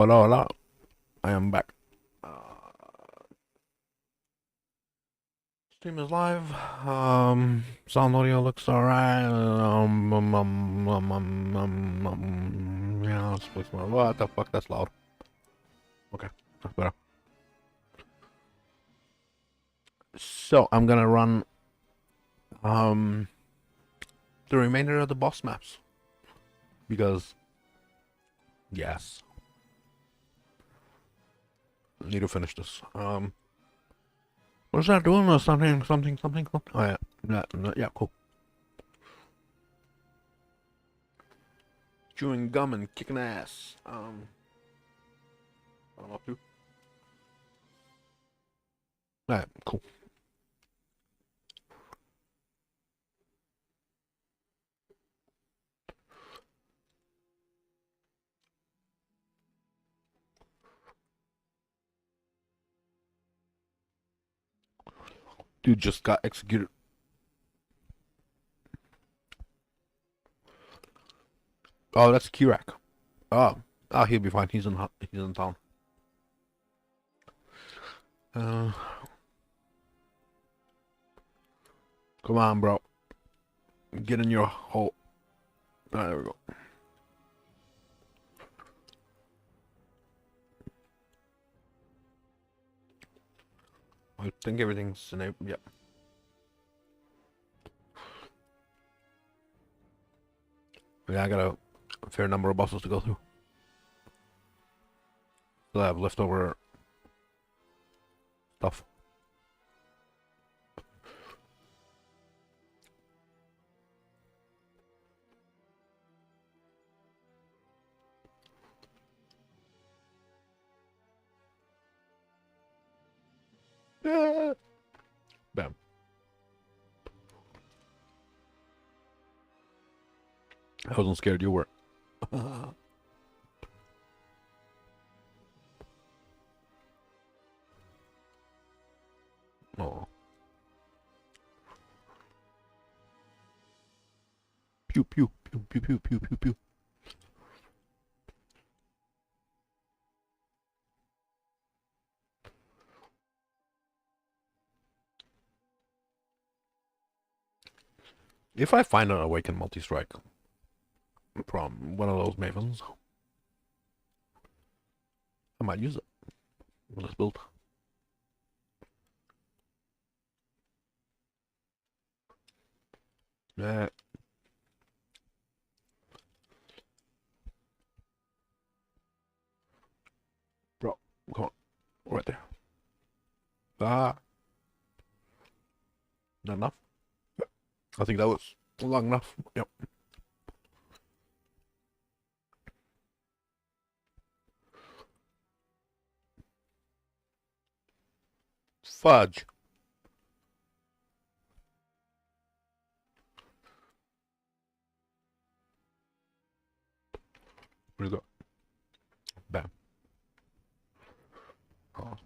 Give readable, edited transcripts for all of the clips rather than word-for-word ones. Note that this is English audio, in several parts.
Hola, hola. I am back. Stream is live. Sound audio looks alright. Yeah, let's play some more. What the fuck? That's loud. Okay, that's better. So I'm gonna run um the remainder of the boss maps because yes, I need to finish this. What's that doing? Or something. Oh yeah, yeah, cool. Chewing gum and kicking ass. What I'm up to? Alright, cool. Dude just got executed. Oh, that's Kirak. Oh, he'll be fine. He's in town. Uh, Come on, bro. Get in your hole. There we go. I think everything's enabled. Yep. Yeah, I got a fair number of bosses to go through. Still have leftover stuff. Yeah. Bam. I wasn't scared. You were. Oh. Pew pew pew pew pew pew pew pew. If I find an awakened multi-strike from one of those mavens, I might use it with this build. Yeah. Bro, come on. Right there. Ah, not enough. I think that was long enough. Yep. Fudge. Where'd it go? Bam. Oh.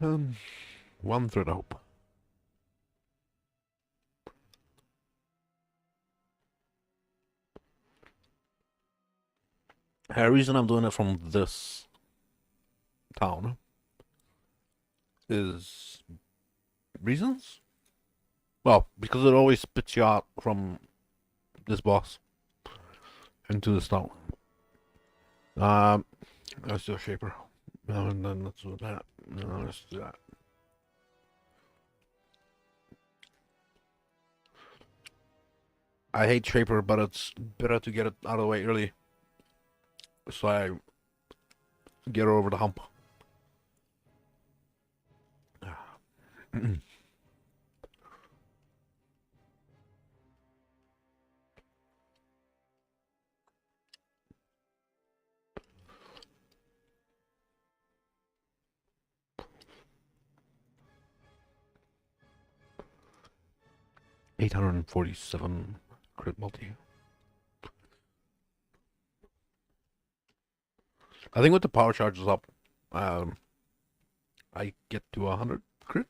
Um, One thread of hope. The reason I'm doing it from this town is reasons? Well, because it always spits you out from this boss into this town. Um, let's do a shaper. And then let's do that. No, let's do that. I hate shaper, but it's better to get it out of the way early, so I get her over the hump. 847 crit multi. I think with the power charges up, um, I get to 100 crit.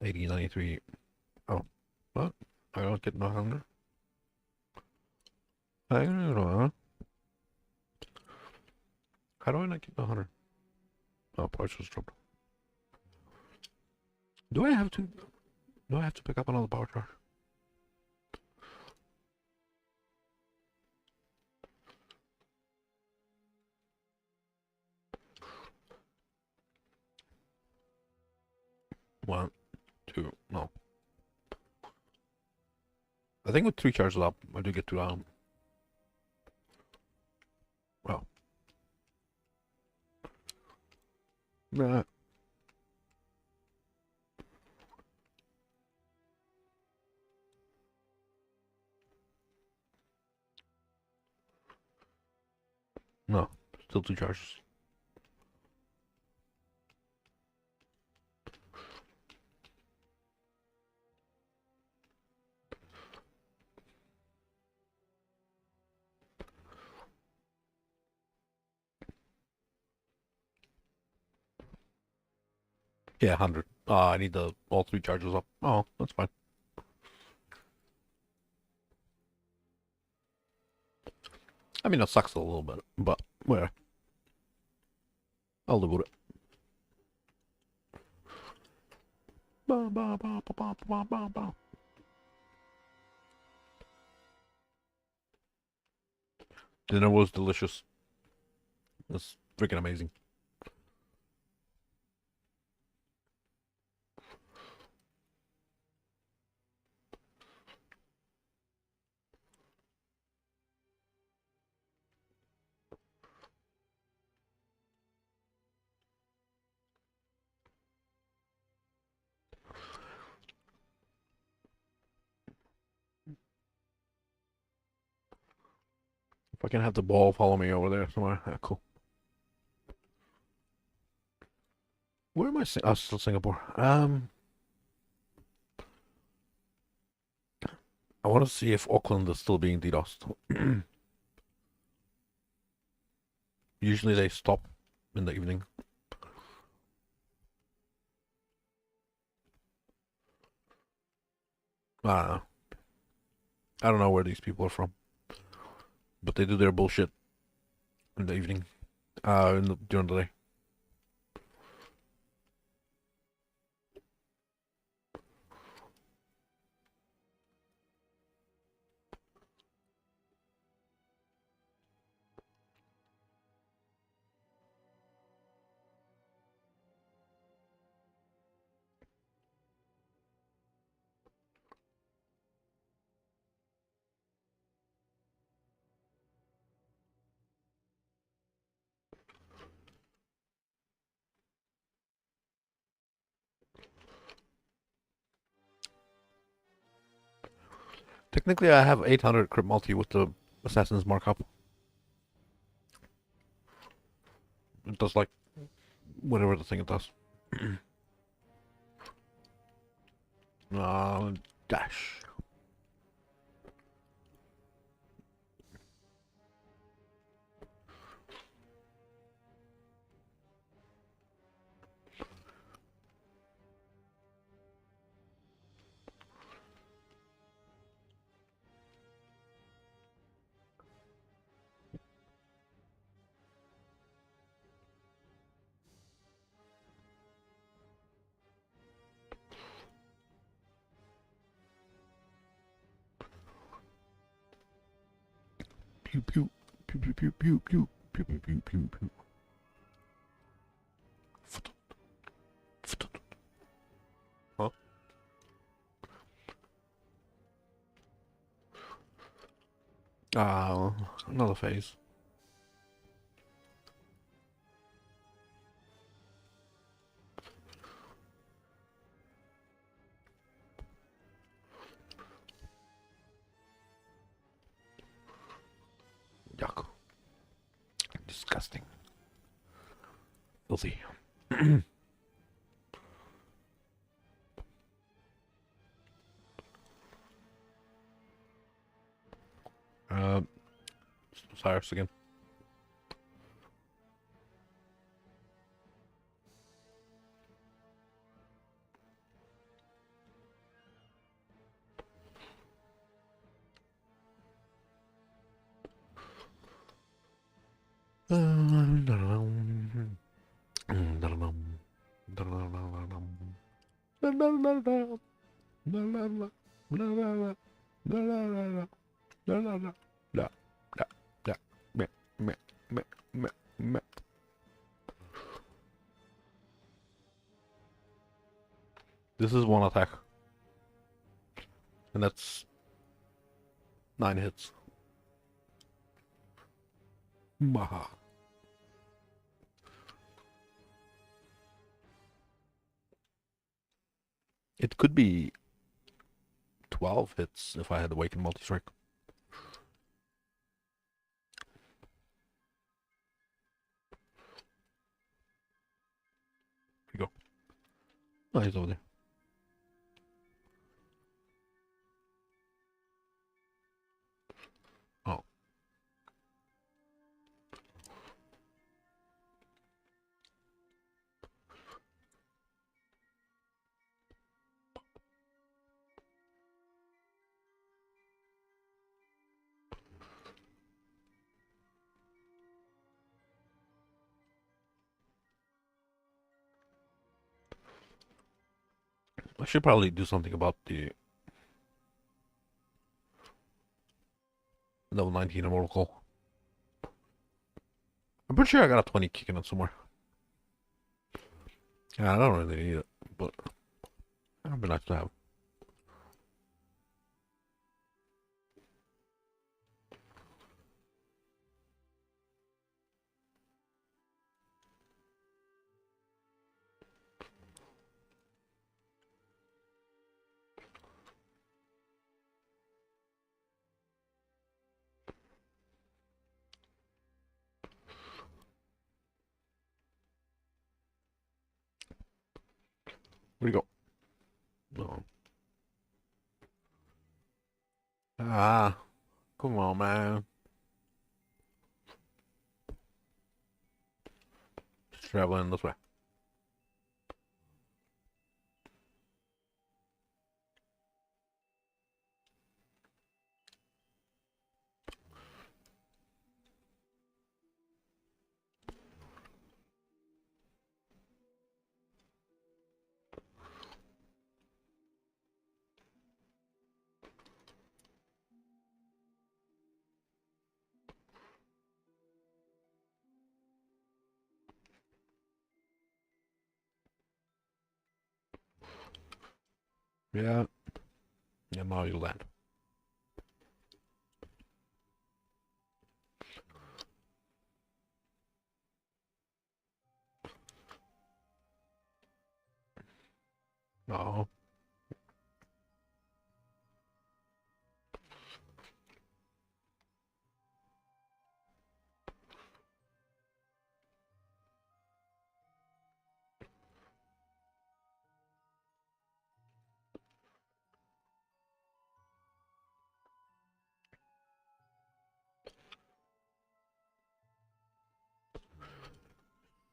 80, 93. Oh, what? I don't get 100. I don't know. How do I not get the 100? Oh, price was dropped. Do I have to? Do I have to pick up another power charge? One, two, no. I think with 3 charges up, I do get to well, nah, no, still 2 charges. Yeah, 100. I need the all 3 charges up. Oh, that's fine. I mean, it sucks a little bit, but well, I'll live with it. Ba, ba, ba, ba, ba, ba, ba, ba. Dinner was delicious. It's freaking amazing. If I can have the ball follow me over there somewhere, yeah, cool. Where am I? Oh, still Singapore. I want to see if Auckland is still being DDoSed. Usually they stop in the evening. Uh, I don't know where these people are from, but they do their bullshit in the evening. During the day. Technically, I have 800 crypt multi with the Assassin's markup. It does like whatever the thing it does. uh, Dash. Pew pew pew pew pew pew pew pew pew pew pew pew. Huh? Another phase. Yuck. Disgusting. Filthy. uh, Cyrus again. This is one attack, and that's 9 hits. Maha. It could be 12 hits if I had Awakened Multi-Strike. Here you go. Oh, he's over there. Oh. I should probably do something about the level 19 Immortal Call. I'm pretty sure I got a 20 kicking it somewhere. Yeah, I don't really need it, but it'd be nice to have. Where'd he go? No. Ah, come on, man. Just traveling this way. Yeah. Yeah, now you land. No.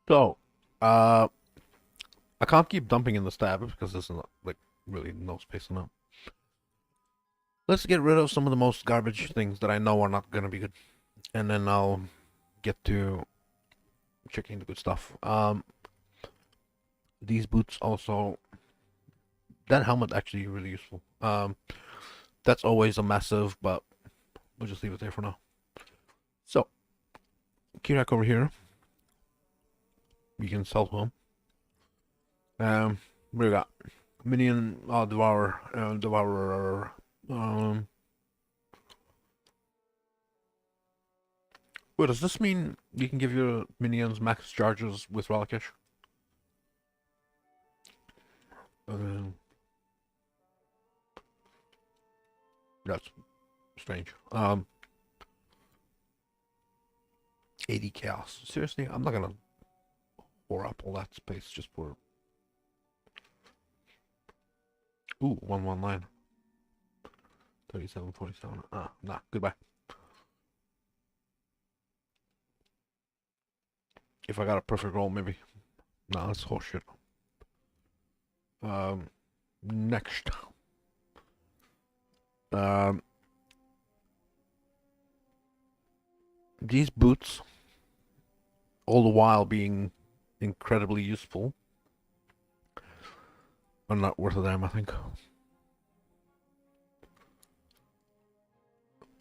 So, uh, I can't keep dumping in the stab because there's not, like, really no space enough. Let's get rid of some of the most garbage things that I know are not gonna be good. And then I'll get to checking the good stuff. These boots also. That helmet actually really useful. That's always a massive, but we'll just leave it there for now. So, Kirak over here. We can sell to him. We got minion devourer. Wait, does this mean you can give your minions max charges with Relicash? That's strange. 80 chaos. Seriously, I'm not gonna whore up all that space just for. Ooh, 119. 37, 47. Ah, nah, goodbye. If I got a perfect roll, maybe. Nah, that's horseshit. Next. Um, these boots, all the while being incredibly useful, are not worth a damn, I think.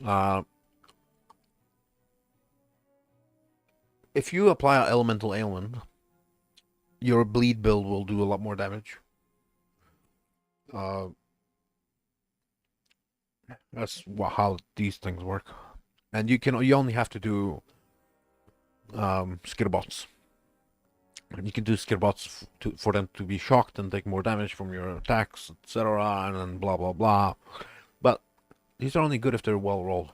Uh, if you apply elemental ailment, your bleed build will do a lot more damage. Uh, that's how these things work. And you only have to do skitterbots. And you can do skitterbots for them to be shocked and take more damage from your attacks, etc. And then blah blah blah. But these are only good if they're well rolled.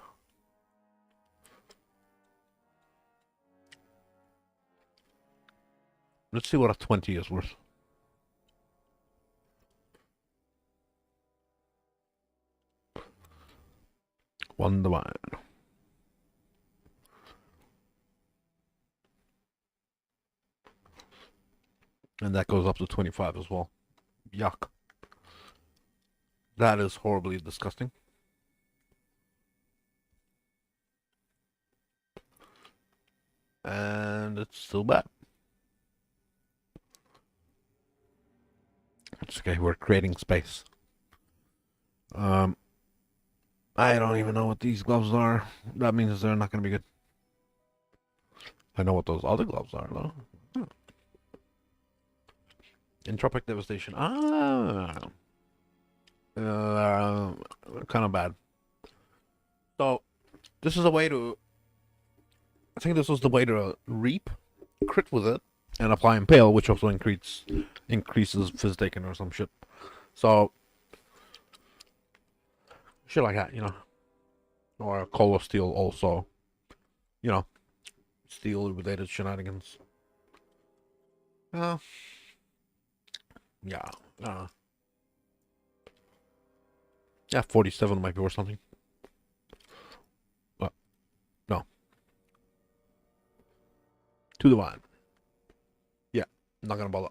Let's see what a 20 is worth. One divine. And that goes up to 25 as well. Yuck. That is horribly disgusting. And it's still bad. It's okay, we're creating space. I don't even know what these gloves are. That means they're not going to be good. I know what those other gloves are, though. Entropic Devastation. Kind of bad. So, this is a way to... I think this was the way to reap, crit with it, and apply Impale, which also increases Fizz Taken or some shit. So, shit like that, you know. Or Call of Steel also. You know, steel-related shenanigans. Uh, yeah. Uh, yeah, 47 might be worth something. No. To the vine. Yeah, not gonna bother.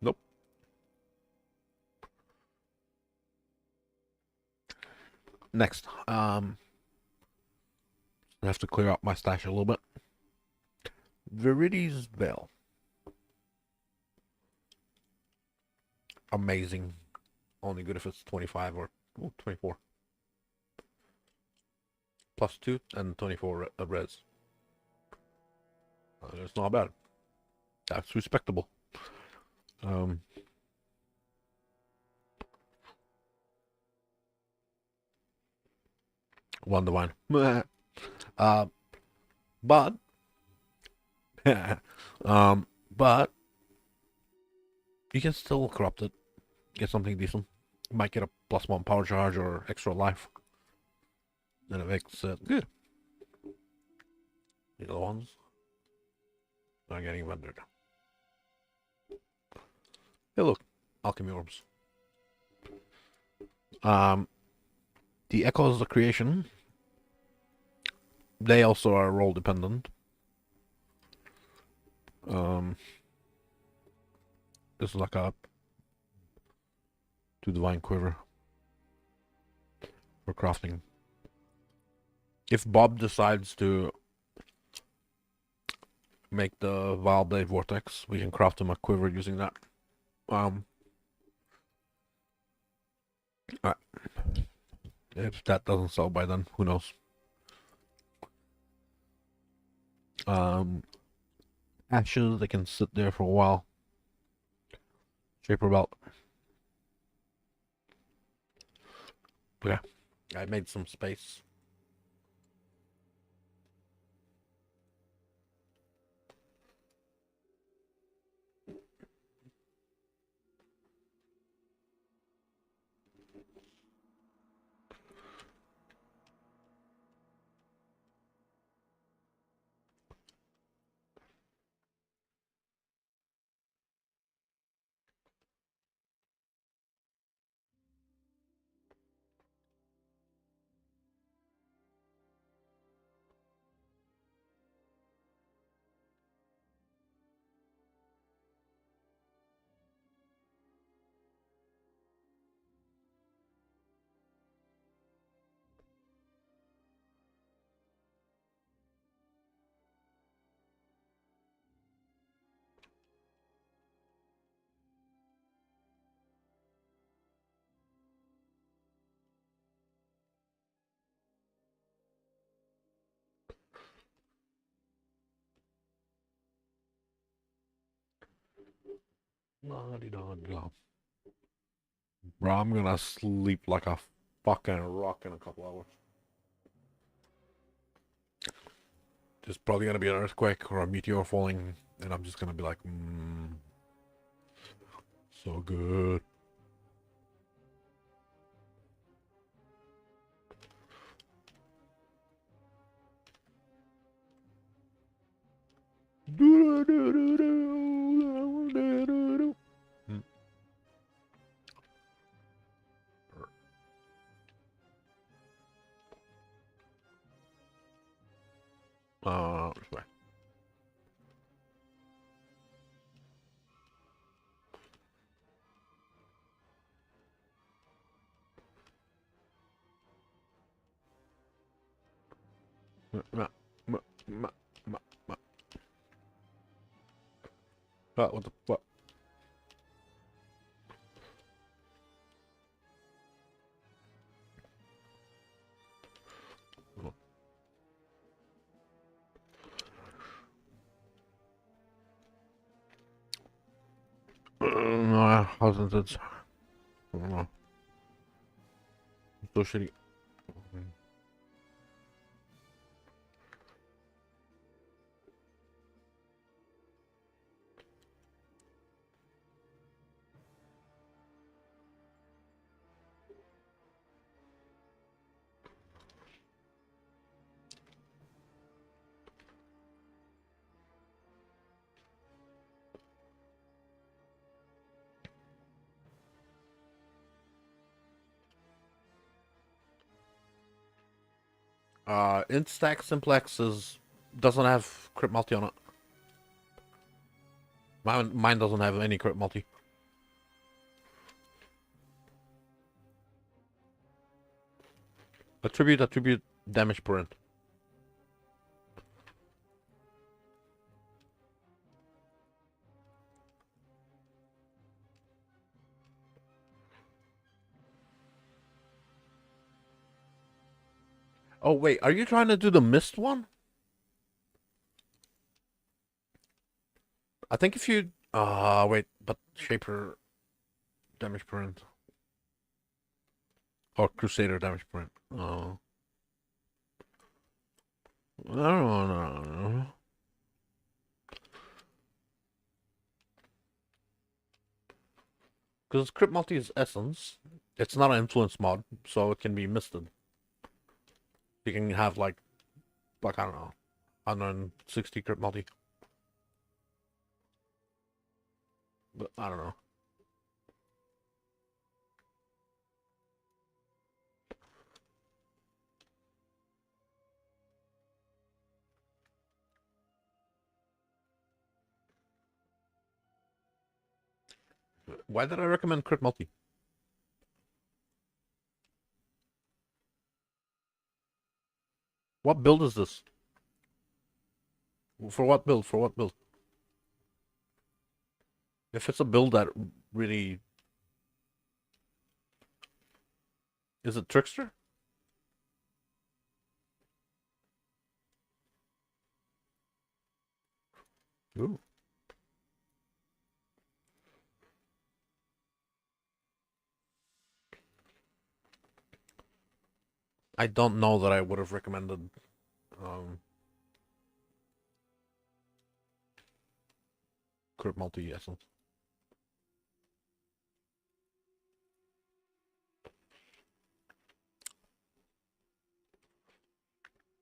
Nope. Next, I have to clear out my stash a little bit. Viridi's Veil. Amazing. Only good if it's 25 or 24. Plus 2 and 24 res. It's not bad. That's respectable. Um, One divine. uh, but, but you can still corrupt it. Get something decent. You might get a +1 power charge or extra life. And it makes it good. The other ones are getting rendered. Hey, look, alchemy orbs. Um, the echoes of creation. They also are role dependent. This is like a 2 divine quiver for crafting. If Bob decides to make the Vile Blade Vortex, we can craft him a quiver using that. Alright. If that doesn't sell by then, who knows? Ashes, they can sit there for a while. Shaper belt. Yeah, I made some space. La-di-da-di-da. Bro, I'm gonna sleep like a fucking rock in a couple hours. There's probably gonna be an earthquake or a meteor falling, and I'm just gonna be like, so good. Right. Ma, ma, ma, ma, ma. What the fuck? No, hasn't it? I don't know. So shitty. Instack Simplex doesn't have crit multi on it. Mine doesn't have any crit multi. Attribute damage per int. Oh wait, are you trying to do the mist one? I think if you wait, but Shaper damage per int. Or Crusader damage per int. Oh. I don't know. Because crit multi is essence. It's not an influence mod, so it can be misted. You can have like I don't know, 160 crit multi. But I don't know. Why did I recommend crit multi? What build is this? For what build? For what build? If it's a build that really... Is it Trickster? Ooh. I don't know that I would have recommended crit multi essence.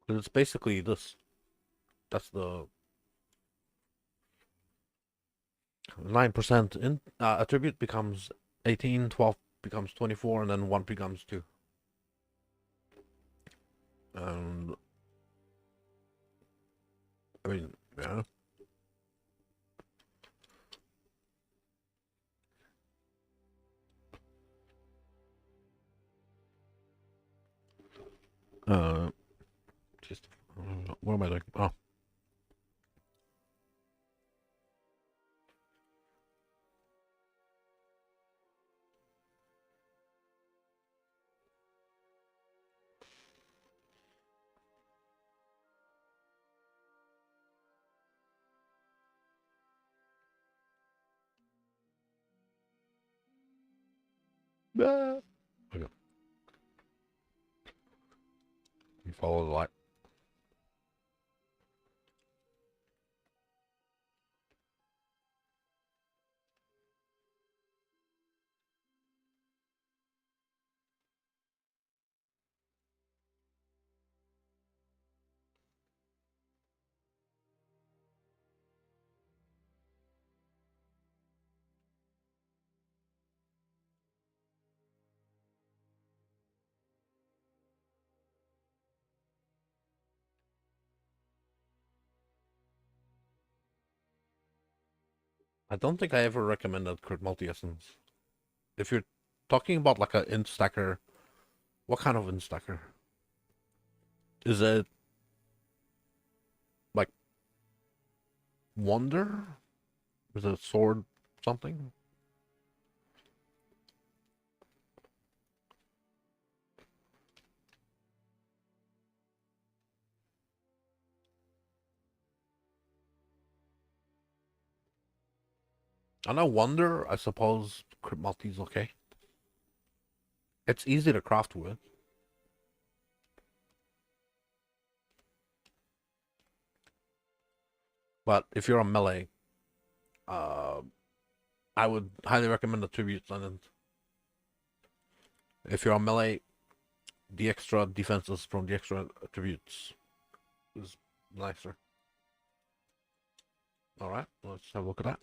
Because it's basically this. That's the 9% in attribute becomes 18, 12 becomes 24, and then 1 becomes 2. And I mean, yeah. Uh, just what am I doing? Oh, Ah. Okay. You follow the light. I don't think I ever recommended crit multi-essence. If you're talking about like a instacker, what kind of instacker? Is it like Wonder? Is it sword something? I know Wonder, I suppose crit multi is okay. It's easy to craft with. But if you're on melee, uh, I would highly recommend the tribute Linen. If you're on melee, the extra defenses from the extra attributes is nicer. Alright, let's have a look at that.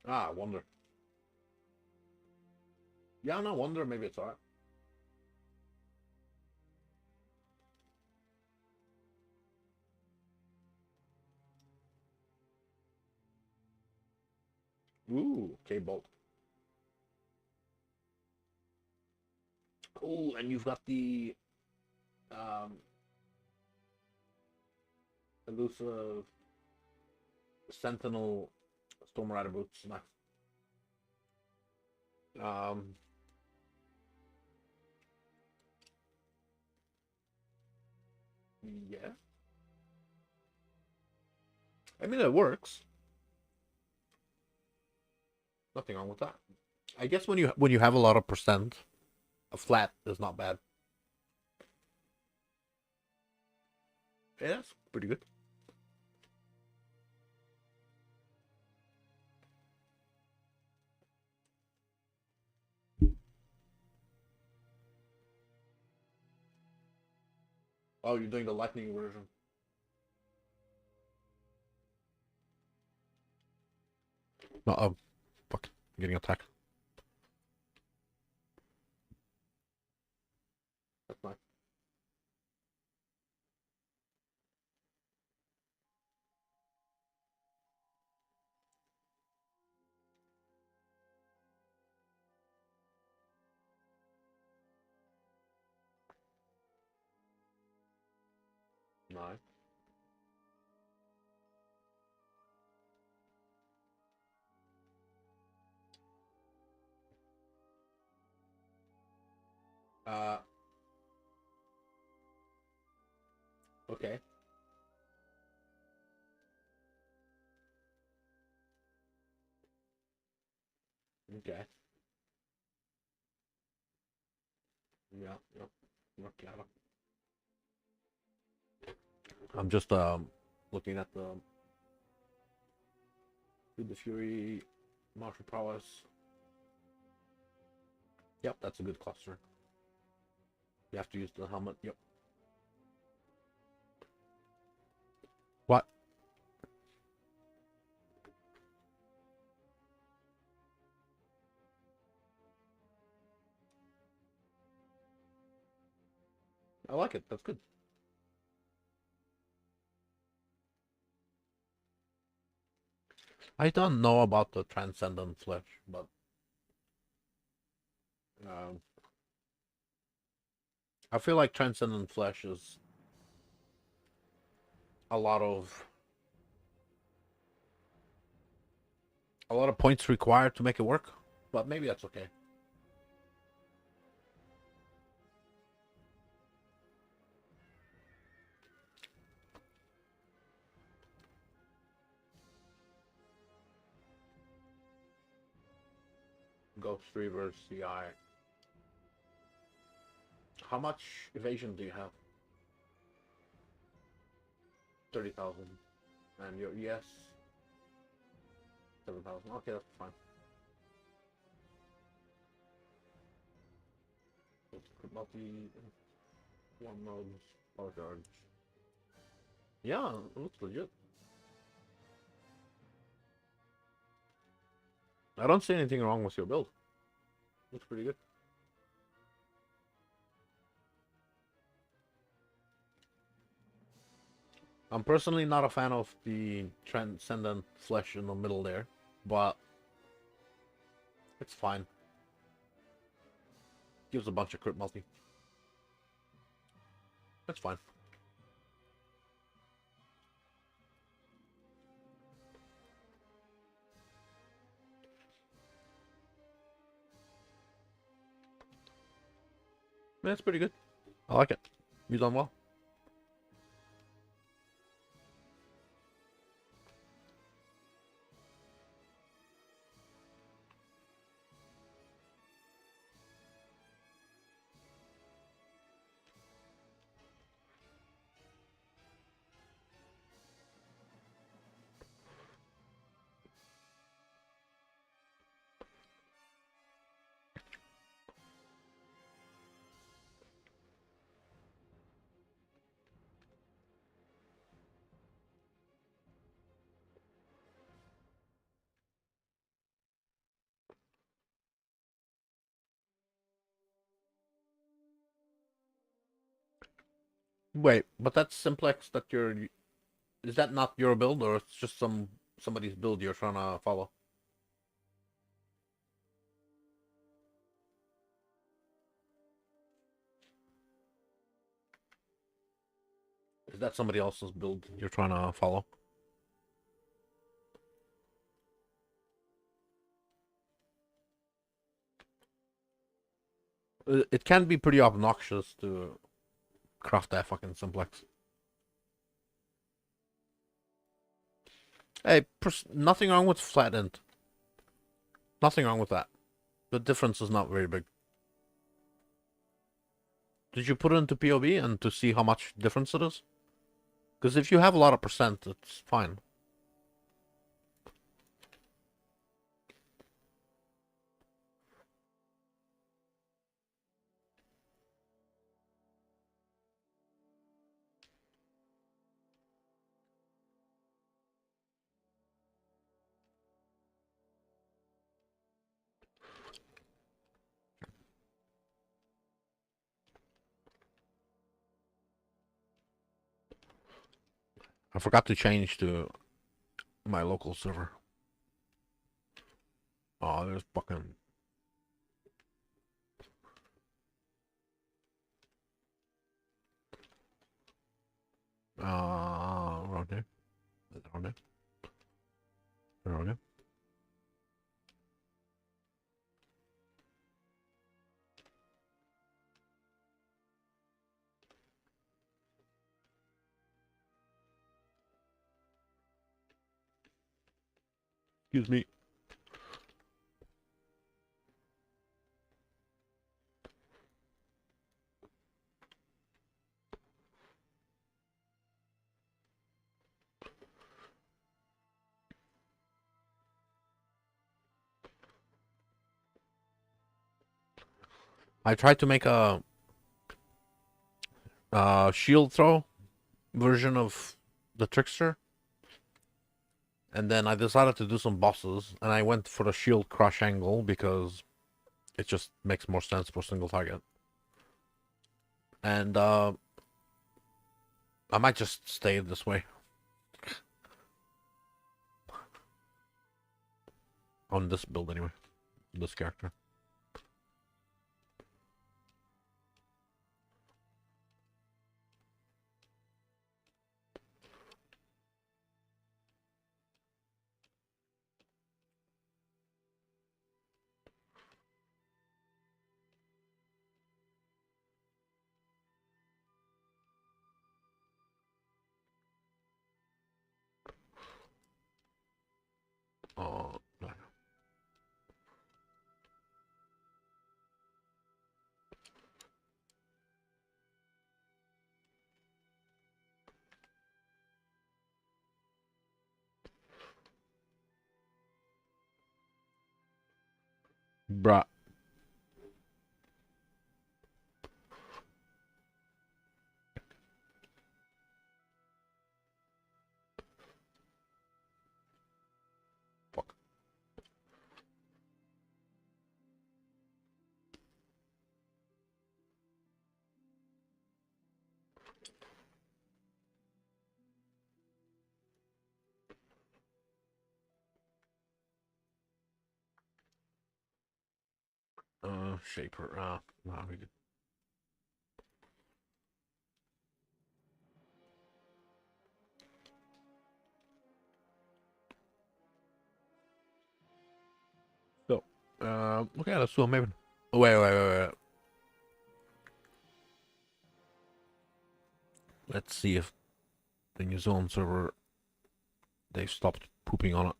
Ah, Wonder. Yeah, no Wonder, maybe it's alright. Ooh, K-Bolt. Ooh, and you've got the um, elusive Sentinel Storm Rider boots. Nice. Um, yeah. I mean, it works. Nothing wrong with that. I guess when you have a lot of percent, a flat is not bad. Yeah, that's pretty good. Oh, you're doing the lightning version. No, fuck, I'm getting attacked. That's nice. Nice. Uh, okay. Okay. Yeah, yeah. Okay. I'm just looking at the Fury martial prowess. Yep, that's a good cluster. You have to use the helmet. Yep. What? I like it. That's good. I don't know about the transcendent flesh, but um, I feel like transcendent flesh is a lot of points required to make it work. But maybe that's okay. Ghost Reaver CI. How much evasion do you have? 30,000. And your ES? 7,000. Okay, that's fine. Multi one modes, power charge. Yeah, it looks legit. I don't see anything wrong with your build. Looks pretty good. I'm personally not a fan of the transcendent flesh in the middle there, but it's fine. Gives a bunch of crit multi. That's fine. That's pretty good. I like it. You done well. Wait, but that's simplex that you're... Is that not your build, or it's just somebody's build you're trying to follow? Is that somebody else's build you're trying to follow? It can be pretty obnoxious to craft that fucking simplex. Hey, nothing wrong with flat end. Nothing wrong with that. The difference is not very big. Did you put it into POV and to see how much difference it is? Because if you have a lot of percent, it's fine. I forgot to change to my local server. Oh, there's fucking... around there. Around there. Around there. Excuse me. I tried to make a shield throw version of the trickster, and then I decided to do some bosses, and I went for the shield crush angle because it just makes more sense for single target. And I might just stay this way on this build anyway. This character. Oh, no. Bruh. Fuck. Shaper. Nah, we good. So, okay, let's do a Maven. Oh, wait. Let's see if the New Zealand server they've stopped pooping on it.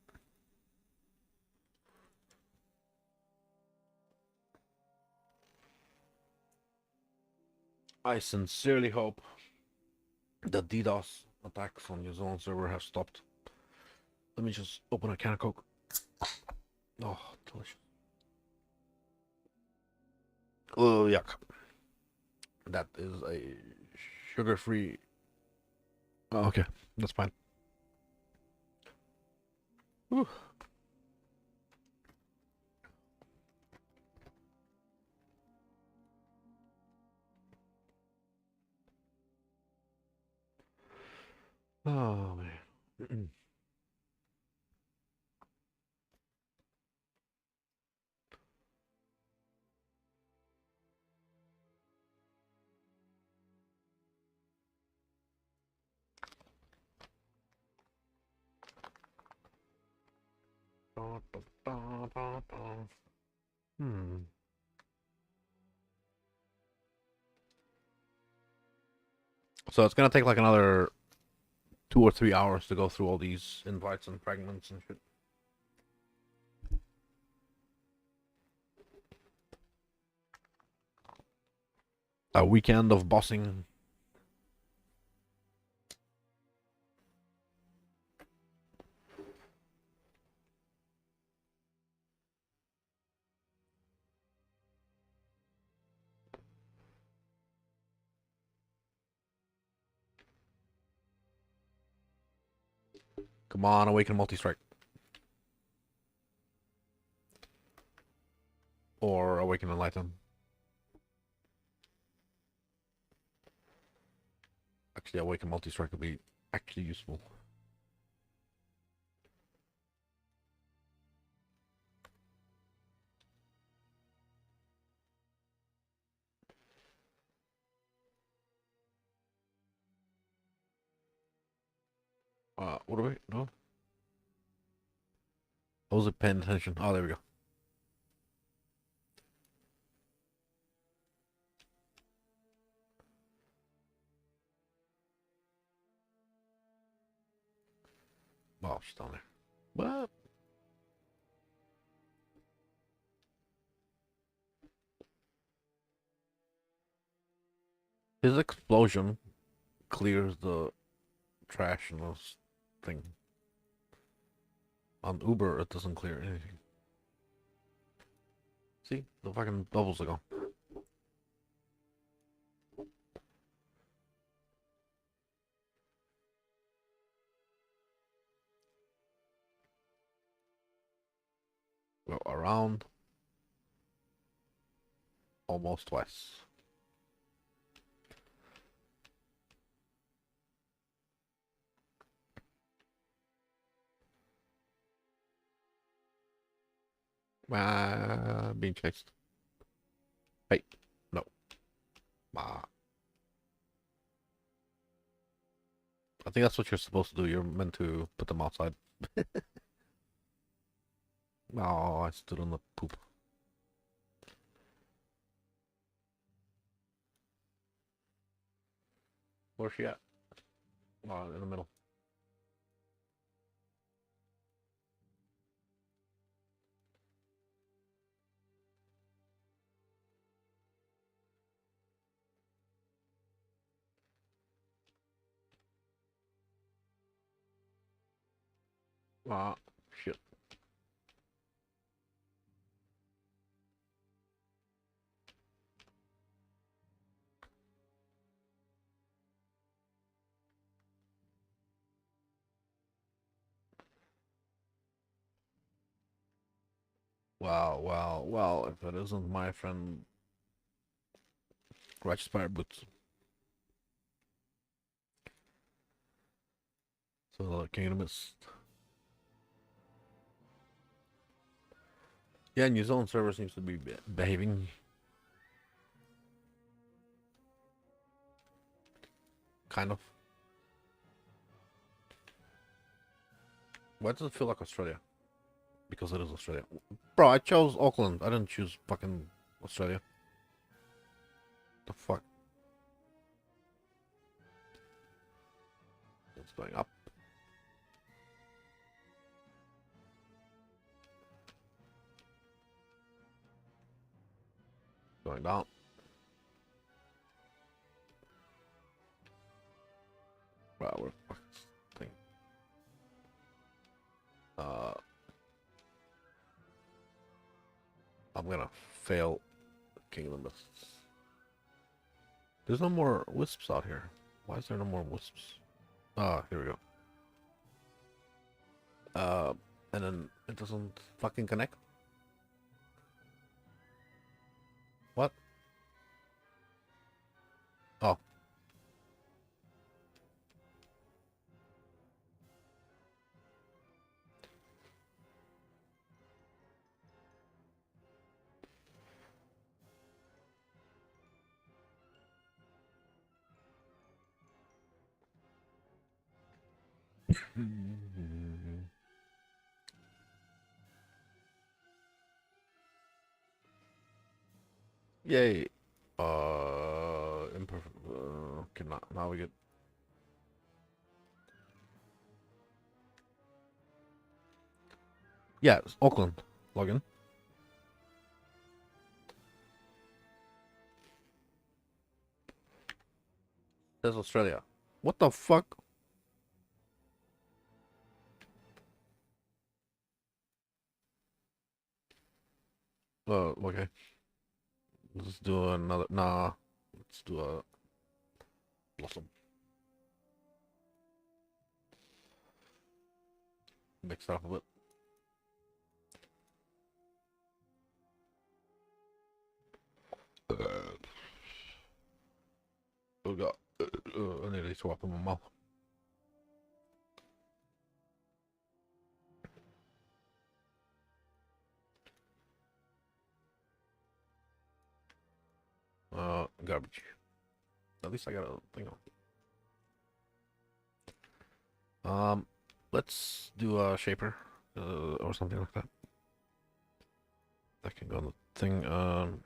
I sincerely hope the DDoS attacks on New Zealand server have stopped. Let me just open a can of Coke. Oh, delicious. Oh, yuck. That is a sugar-free. Oh, okay, that's fine. Whew. Oh man. Hmm. So it's gonna take like another 2 or 3 hours to go through all these invites and fragments and shit. A weekend of bossing. Come on, awaken multi-strike. Or awaken enlighten. Actually, awaken multi-strike would be actually useful. What do we? No? I wasn't paying attention. Oh, there we go. Oh, she's down there. What? His explosion clears the trash in this thing. On Uber, it doesn't clear anything. See? The fucking bubbles are gone. Go around almost twice. Being chased. Hey, no. Ah, I think that's what you're supposed to do. You're meant to put them outside. Oh, I stood on the poop. Where's she at? Oh, in the middle. Ah, shit. Well, if it isn't my friend Righteous Fire Boots. So the kingdom is... Yeah, New Zealand server seems to be behaving. Kind of. Why does it feel like Australia? Because it is Australia. Bro, I chose Auckland. I didn't choose fucking Australia. The fuck? It's going up. Going down. Wow, where the fuck is this thing? Uh, I'm gonna fail Kingdom Mists. There's no more wisps out here. Why is there no more wisps? Ah, here we go. And then it doesn't fucking connect. What? Oh. Yay. Imperfect. Okay, now we get. Yeah, it's Auckland. Login. There's Australia. What the fuck? Okay. Let's do another. Nah. Let's do a blossom. Mix it up a bit. Oh god. I nearly threw up in my mouth. Garbage. At least I got a thing on. Let's do a shaper, or something like that. That can go on the thing. That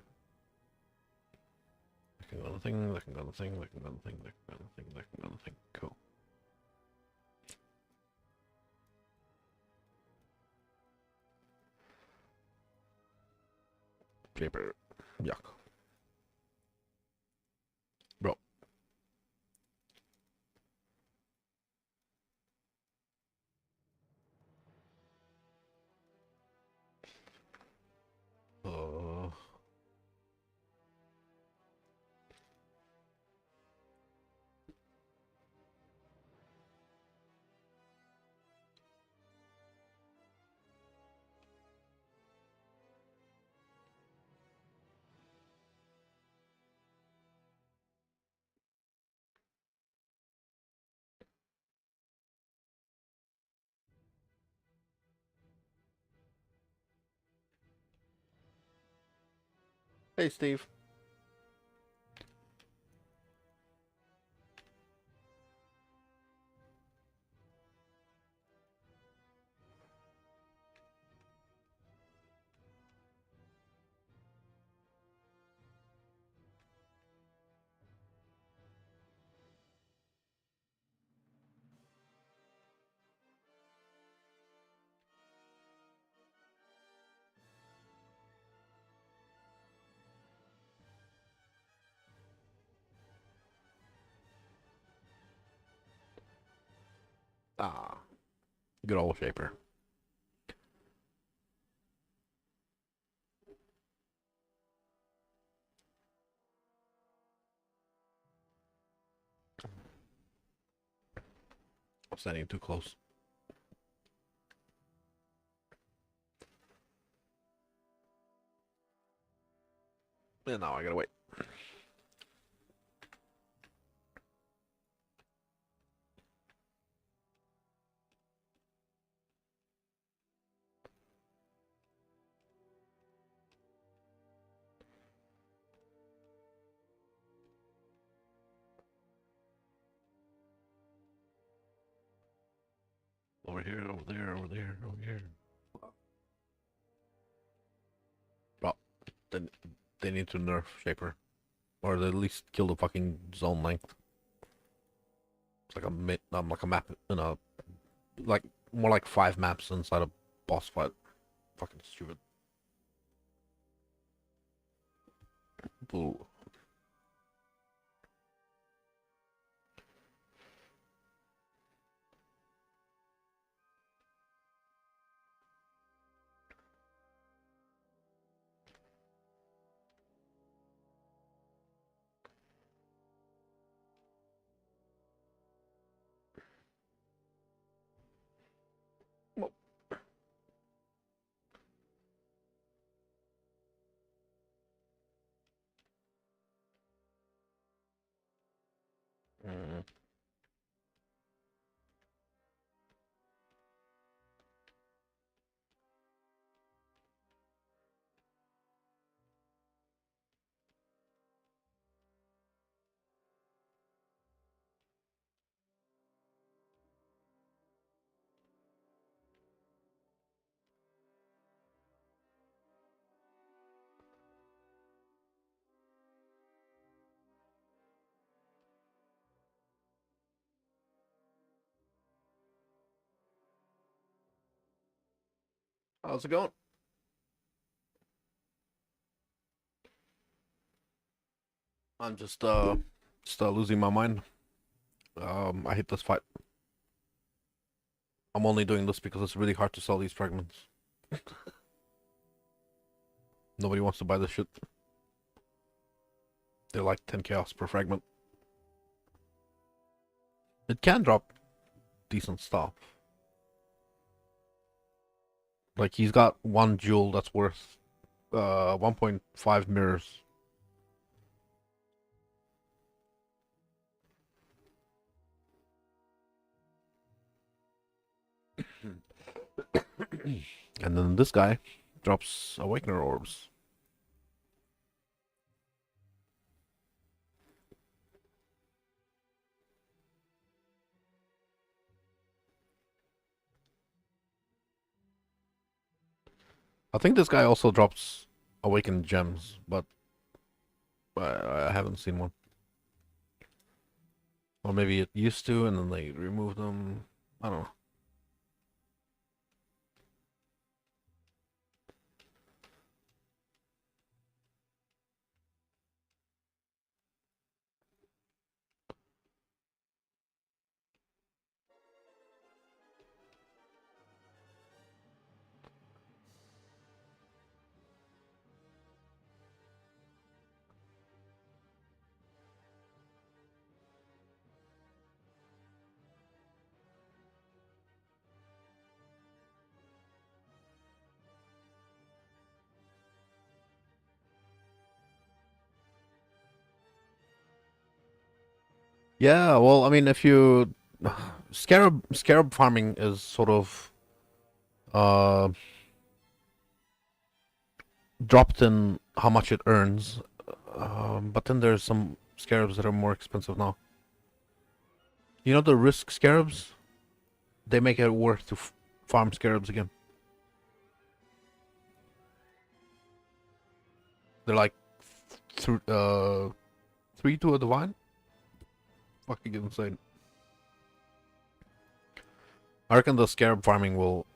can go on the thing. That can go on the thing. That can go on the thing. That can go on the thing. That can go on the thing. Cool. Shaper. Yuck. Bro. Uh. Hey, Steve. Ah. Good old shaper. I'm standing too close. And now I gotta wait. Over here, over there, over there, over here. Well, then they need to nerf Shaper. Or at least kill the fucking zone length. It's like like a map in a like more like 5 maps inside a boss fight. Fucking stupid. Boo. Mm. How's it going? I'm just losing my mind. I hate this fight. I'm only doing this because it's really hard to sell these fragments. Nobody wants to buy this shit. They're like 10 chaos per fragment. It can drop decent stuff. Like he's got 1 jewel that's worth 1.5 mirrors. And then this guy drops Awakener orbs. I think this guy also drops Awakened gems, but I haven't seen one. Or maybe it used to and then they removed them. I don't know. Yeah, well, I mean, if you scarab farming is sort of uh dropped in how much it earns, but then there's some scarabs that are more expensive now. You know the risk scarabs? They make it worth to farm scarabs again. They're like th 3 to a divine. Fucking insane. I reckon the scarab farming will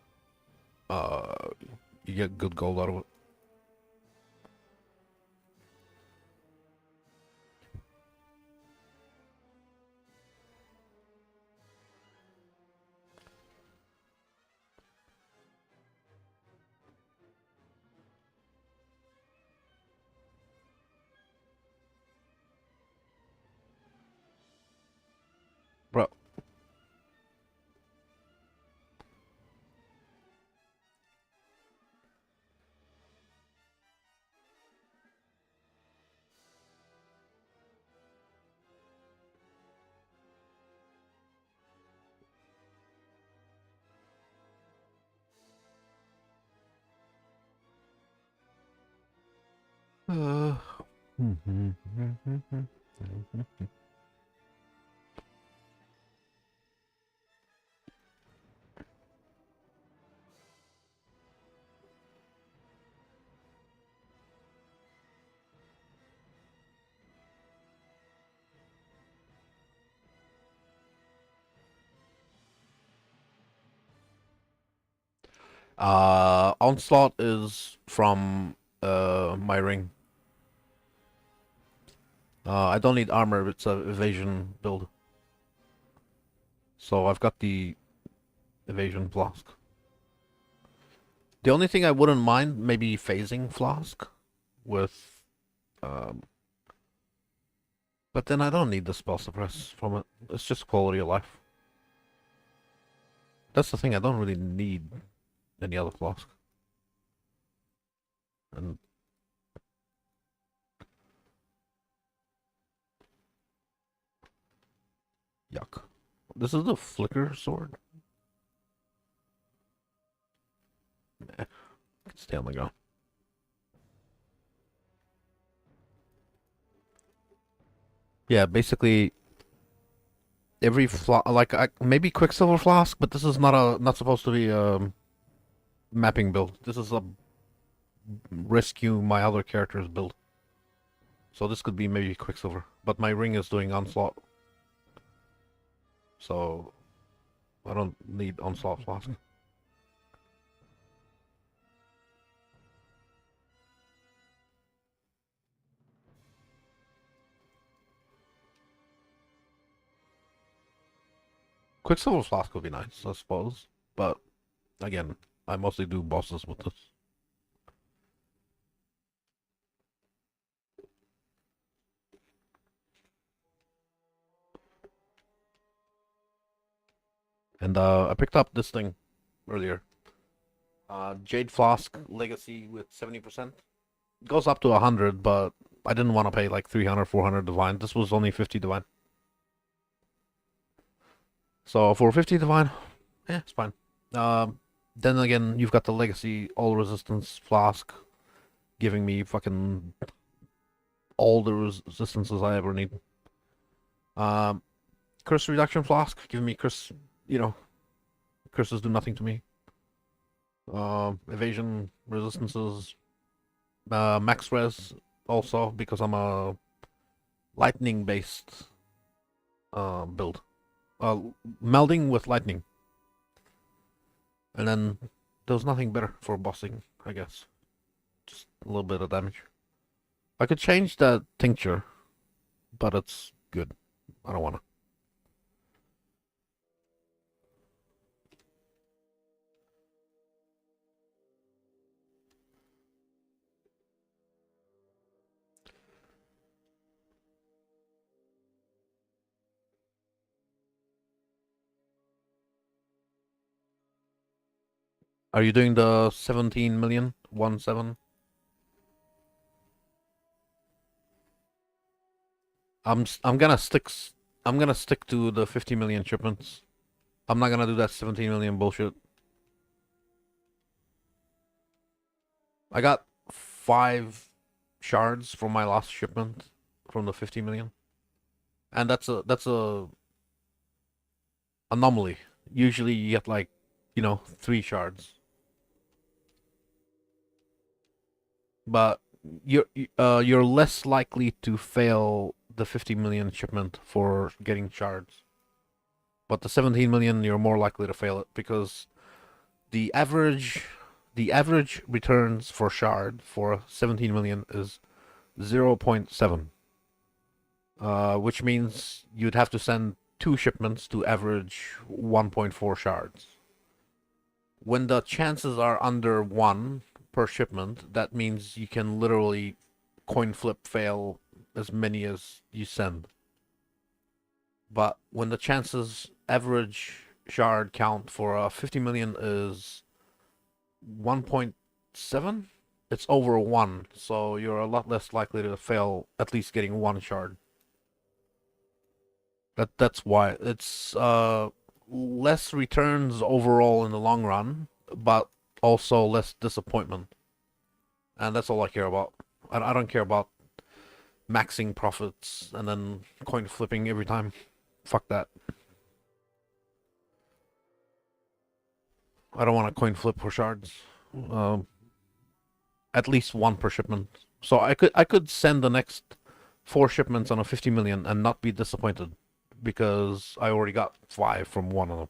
you get good gold out of it. Bro, Uh, Onslaught is from my ring. I don't need armor, it's a evasion build. So I've got the evasion flask. The only thing I wouldn't mind, maybe phasing flask with, um, but then I don't need the spell suppress from it. It's just quality of life. That's the thing, I don't really need any other flask. And yuck. This is the flicker sword? Meh. Can stay on the ground. Yeah, basically every like maybe Quicksilver Flask, but this is not supposed to be a mapping build. This is a rescue my other characters build. So this could be maybe Quicksilver, but my ring is doing Onslaught. So I don't need Onslaught Flask. Quicksilver Flask would be nice, I suppose. But again, I mostly do bosses with this. And I picked up this thing earlier. Jade Flask Legacy with 70%. It goes up to 100, but I didn't want to pay like 300, 400 divine. This was only 50 divine. So for 50 divine, yeah, it's fine. Then again, you've got the Legacy All Resistance Flask giving me fucking all the resistances I ever need. Curse Reduction Flask giving me curse, curses do nothing to me. Evasion resistances, max res also because I'm a lightning based build. Melding with lightning. And then there's nothing better for bossing, I guess. Just a little bit of damage. I could change that tincture, but it's good. I don't want to. Are you doing the 17 million? 1-7? I'm gonna stick to the 50 million shipments. I'm not gonna do that 17 million bullshit. I got 5 shards from my last shipment from the 50 million. And that's a anomaly. Usually you get like, 3 shards. But you're less likely to fail the 50 million shipment for getting shards. But the 17 million, you're more likely to fail it because the average returns for shard for 17 million is 0.7. Which means you'd have to send 2 shipments to average 1.4 shards. When the chances are under 1 per shipment, that means you can literally coin flip fail as many as you send. But when the chances average shard count for 50 million is 1.7, it's over 1, so you're a lot less likely to fail at least getting 1 shard. That's why it's less returns overall in the long run, but also less disappointment. And that's all I care about. I don't care about maxing profits and then coin flipping every time. Fuck that. I don't want to coin flip for shards. Um, at least one per shipment. So I could send the next 4 shipments on a 50 million and not be disappointed because I already got 5 from one of them.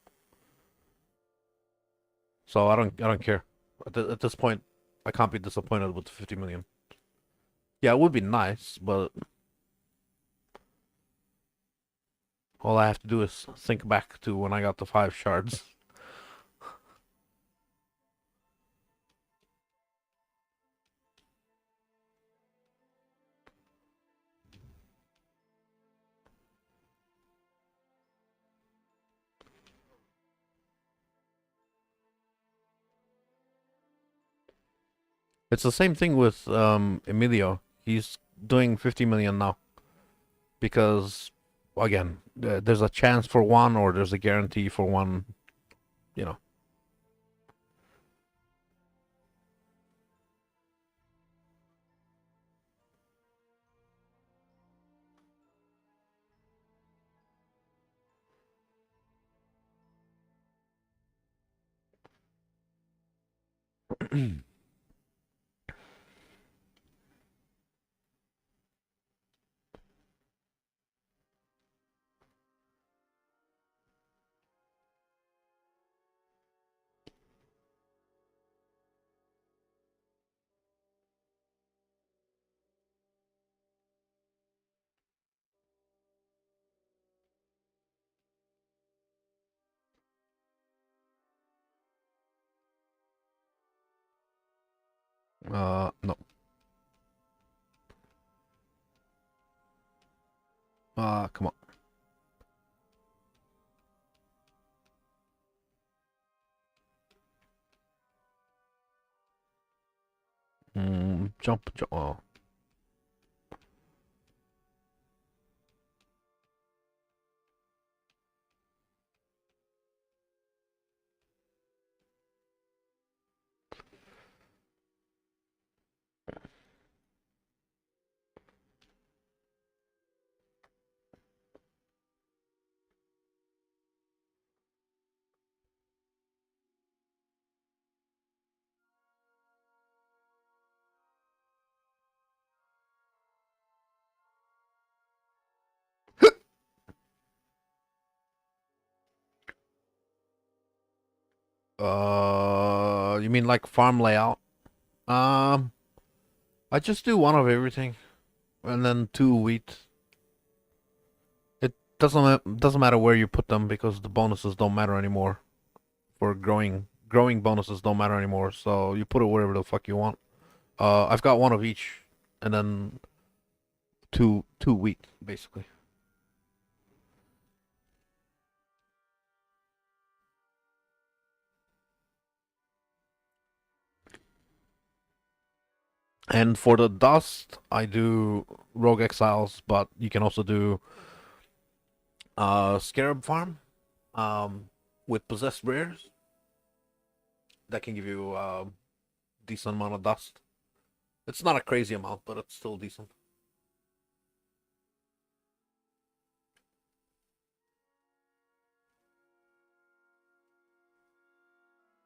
So I don't care. At this point, I can't be disappointed with the 50 million. Yeah, it would be nice, but all I have to do is think back to when I got the 5 shards. It's the same thing with Emilio. He's doing 50 million now because again, there's a chance for one or there's a guarantee for one, you know. No. Come on. Jump, jump. Oh. You mean like farm layout? Um, I just do one of everything, and then 2 wheat. It doesn't matter where you put them because the bonuses don't matter anymore. For growing bonuses don't matter anymore. So you put it wherever the fuck you want. I've got one of each, and then two wheat basically. And for the dust, I do rogue exiles, but you can also do scarab farm, with possessed rares that can give you decent amount of dust. It's not a crazy amount, but it's still decent.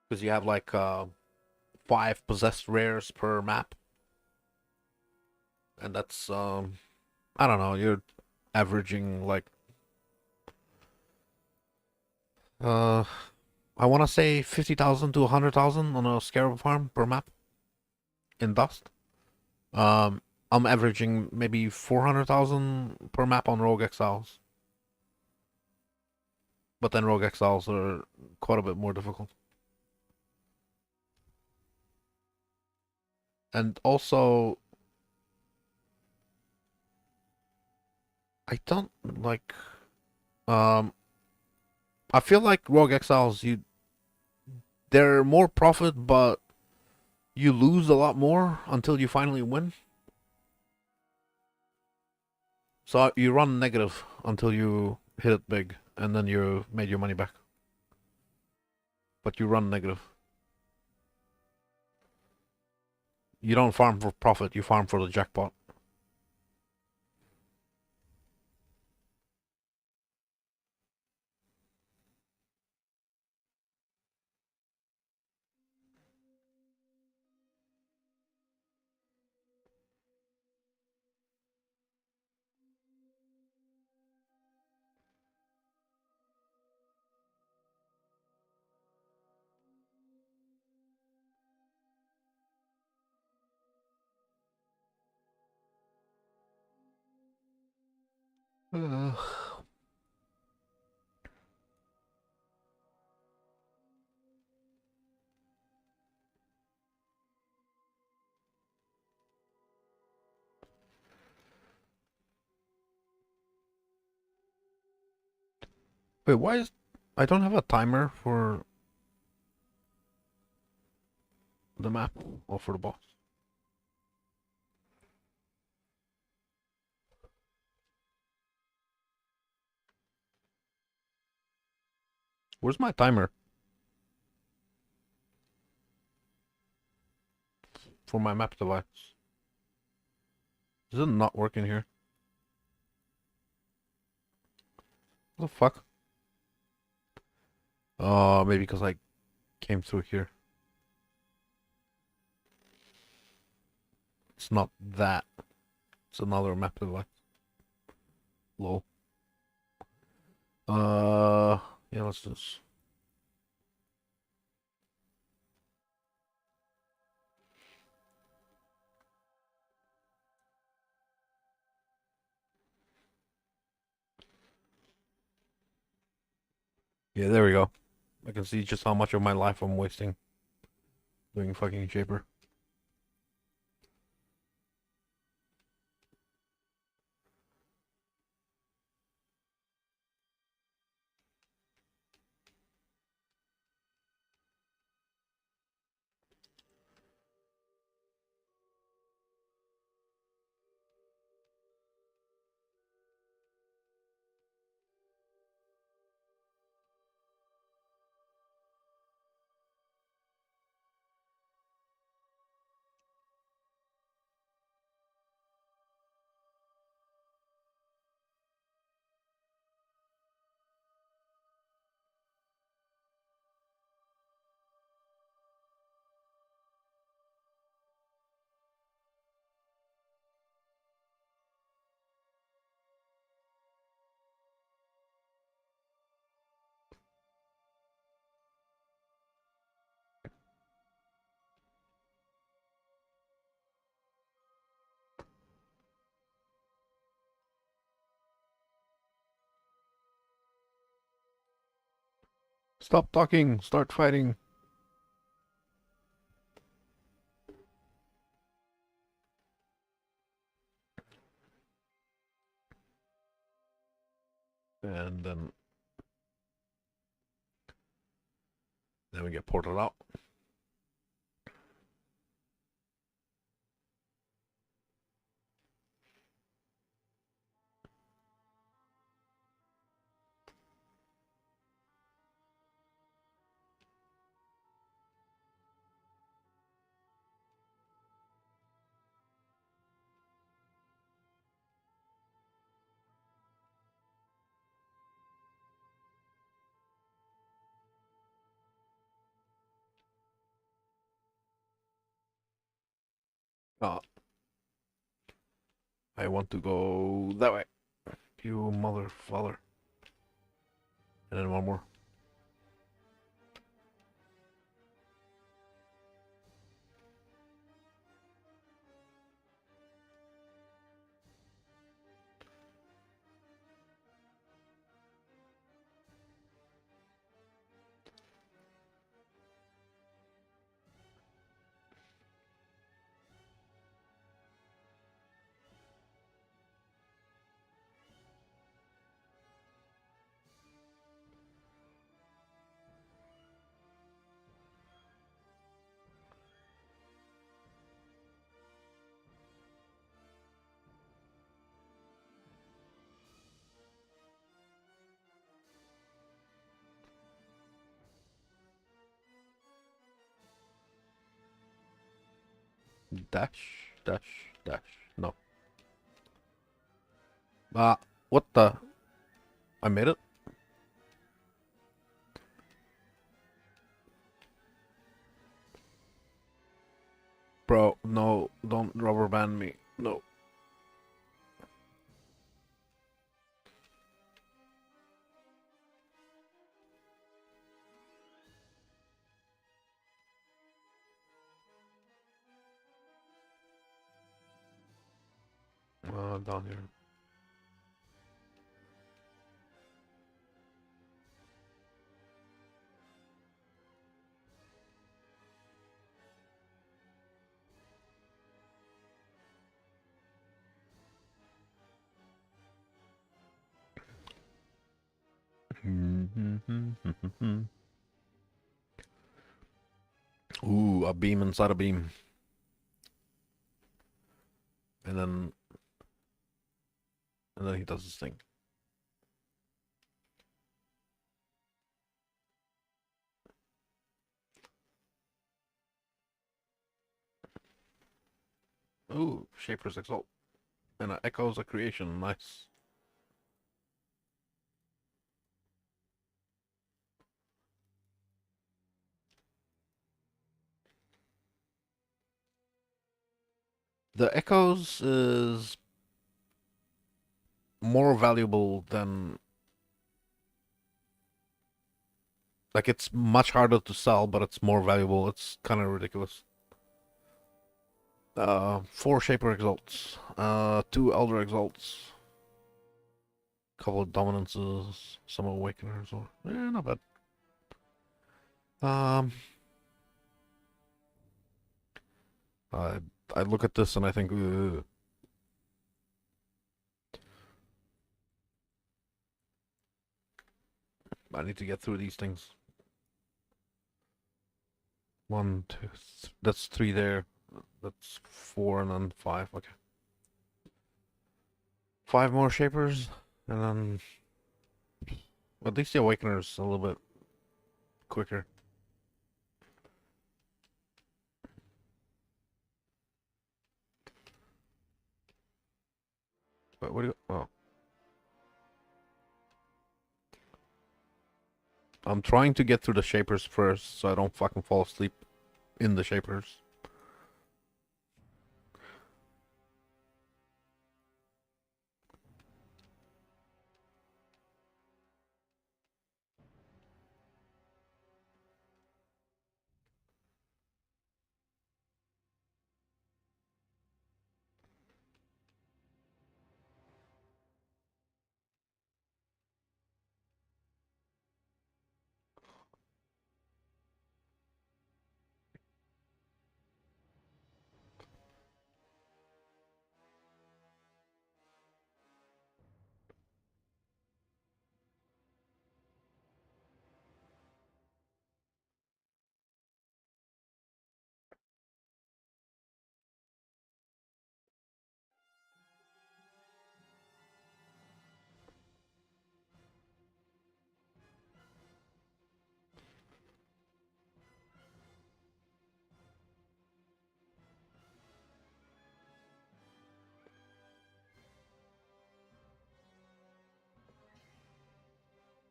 Because you have like 5 possessed rares per map, and that's I don't know, you're averaging like uh I want to say 50,000 to 100,000 on a scarab farm per map in dust. Um, I'm averaging maybe 400,000 per map on rogue exiles, but then rogue exiles are quite a bit more difficult. And also, I don't like um I feel like rogue exiles they're more profit, but you lose a lot more until you finally win. So you run negative until you hit it big, and then you made your money back. But you run negative. You don't farm for profit, you farm for the jackpot. Wait, why is... I don't have a timer for the map or for the boss. Where's my timer for my map device? Is it not working here? What the fuck? Maybe because I came through here. It's not that. It's another map device. Lol. Yeah, let's just... Yeah, there we go. I can see just how much of my life I'm wasting doing fucking Shaper. Stop talking, start fighting. And then we get ported out. Uh, I want to go that way. You motherfucker. And then one more. Dash, dash, dash. No. Ah, what the? I made it? Bro, no, don't rubber band me. No. Down here. Ooh, a beam inside a beam. And then he does his thing. Ooh, Shaper's Exalt. And it echoes a creation. Nice. The echoes is more valuable than like it's much harder to sell, but it's more valuable. It's kind of ridiculous. Four Shaper Exalts, two Elder Exalts, couple of Dominances, some Awakeners, or not bad. Um, I I look at this and I think, ugh. I need to get through these things. One, two, that's three there. That's four and then five. Okay, five more Shapers, and then at least the Awakener's a little bit quicker. But what do you? Oh, I'm trying to get through the Shapers first, so I don't fucking fall asleep in the Shapers.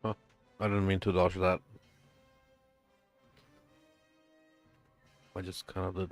Huh. I didn't mean to dodge that. I just kind of did.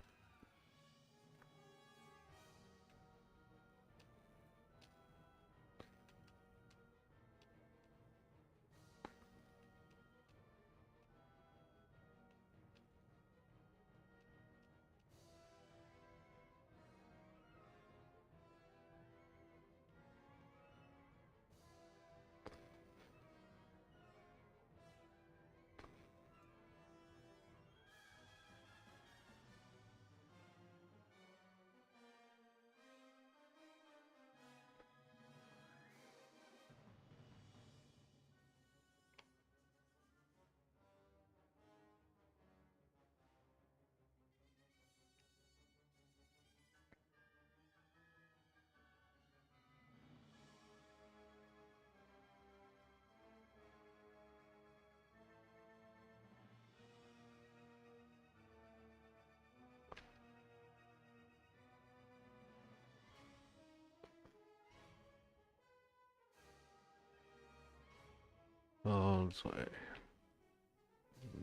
This way.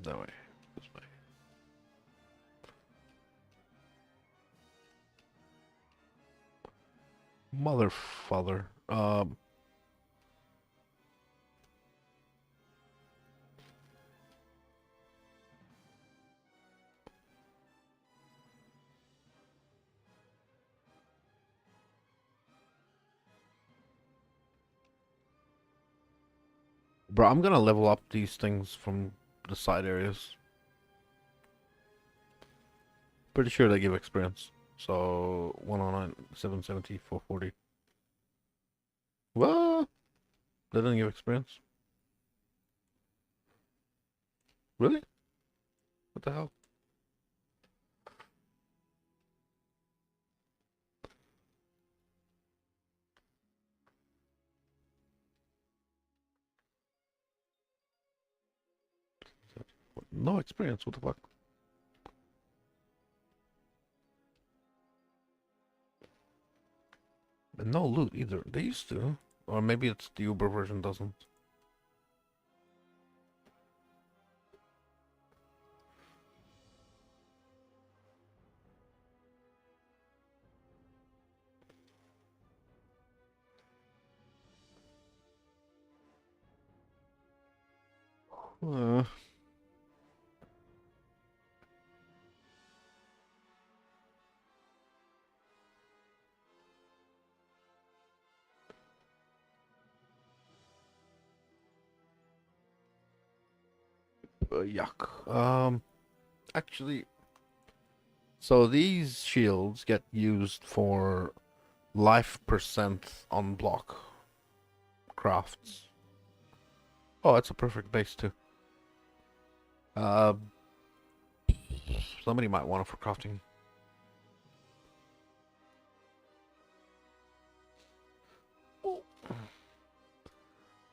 That way. This way. Mother father. Bro, I'm gonna level up these things from the side areas. Pretty sure they give experience. So 109, 770, 440. What? They didn't give experience? Really? What the hell? No experience, what the fuck? And no loot either. They used to. Or maybe it's the Uber version doesn't. Uh, yuck. Actually, so these shields get used for life percent on block crafts. Oh, that's a perfect base too. Uh, somebody might want it for crafting.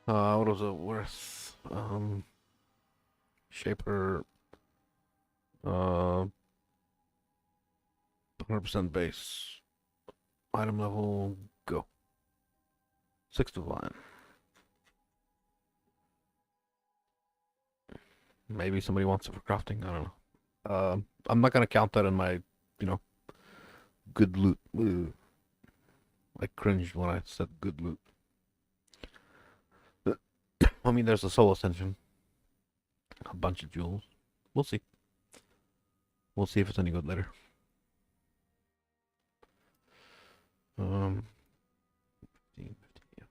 What was it worth? Shaper, 100% base. Item level, go. 6 divine. Maybe somebody wants it for crafting. I don't know. I'm not gonna count that in my, you know, good loot. Ugh. I cringed when I said good loot. I mean, there's a soul ascension, a bunch of jewels. We'll see. We'll see if it's any good later. Um, 15, 15, yeah.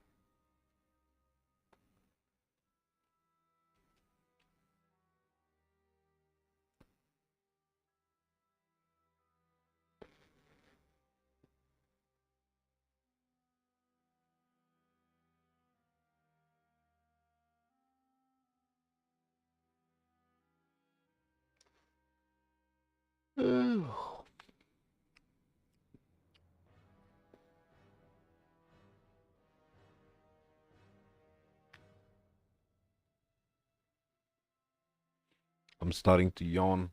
I'm starting to yawn.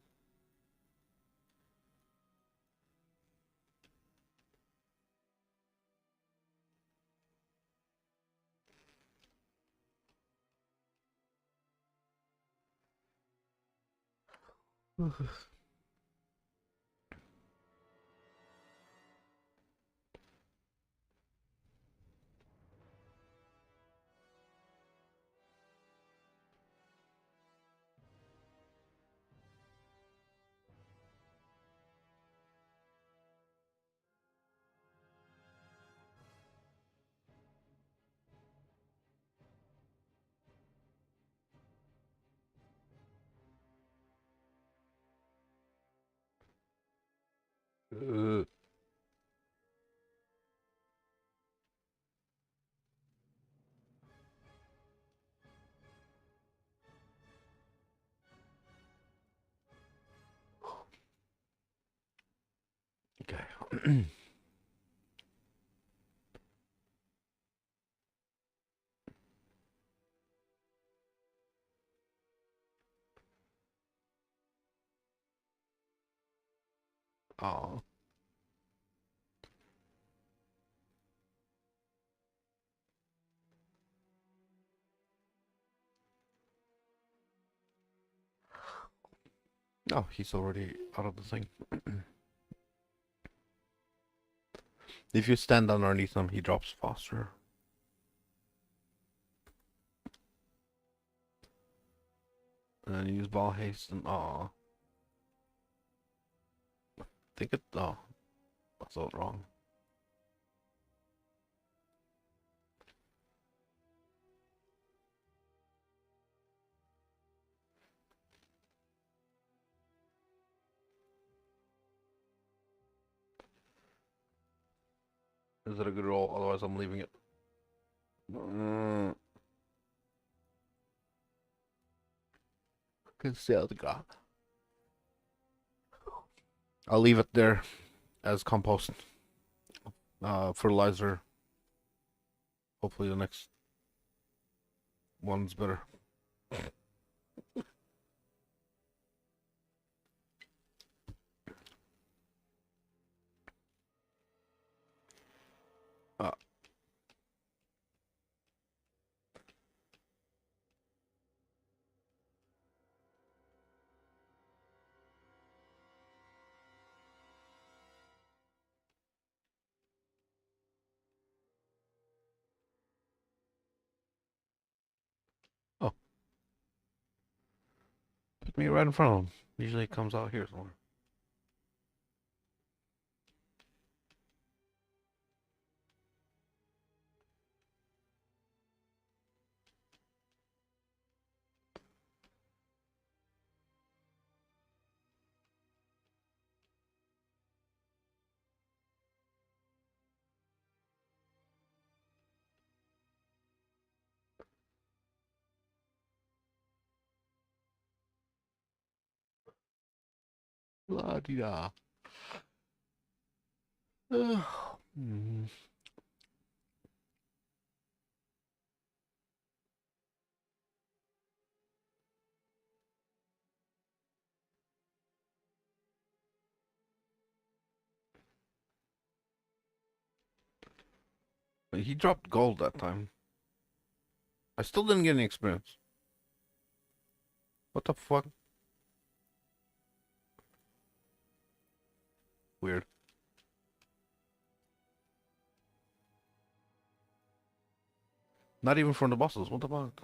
Uh, okay. Oh. Oh, he's already out of the thing. If you stand underneath him, he drops faster. And then use ball haste and I think it I saw it wrong. Is it a good roll? Otherwise I'm leaving it. Can sell the god. I'll leave it there as compost. Fertilizer. Hopefully the next one's better. Uh, oh, put me right in front of him. Usually it comes out here somewhere. La di da. Hmm. He dropped gold that time. I still didn't get any experience. What the fuck? Weird. Not even from the bosses. What the fuck?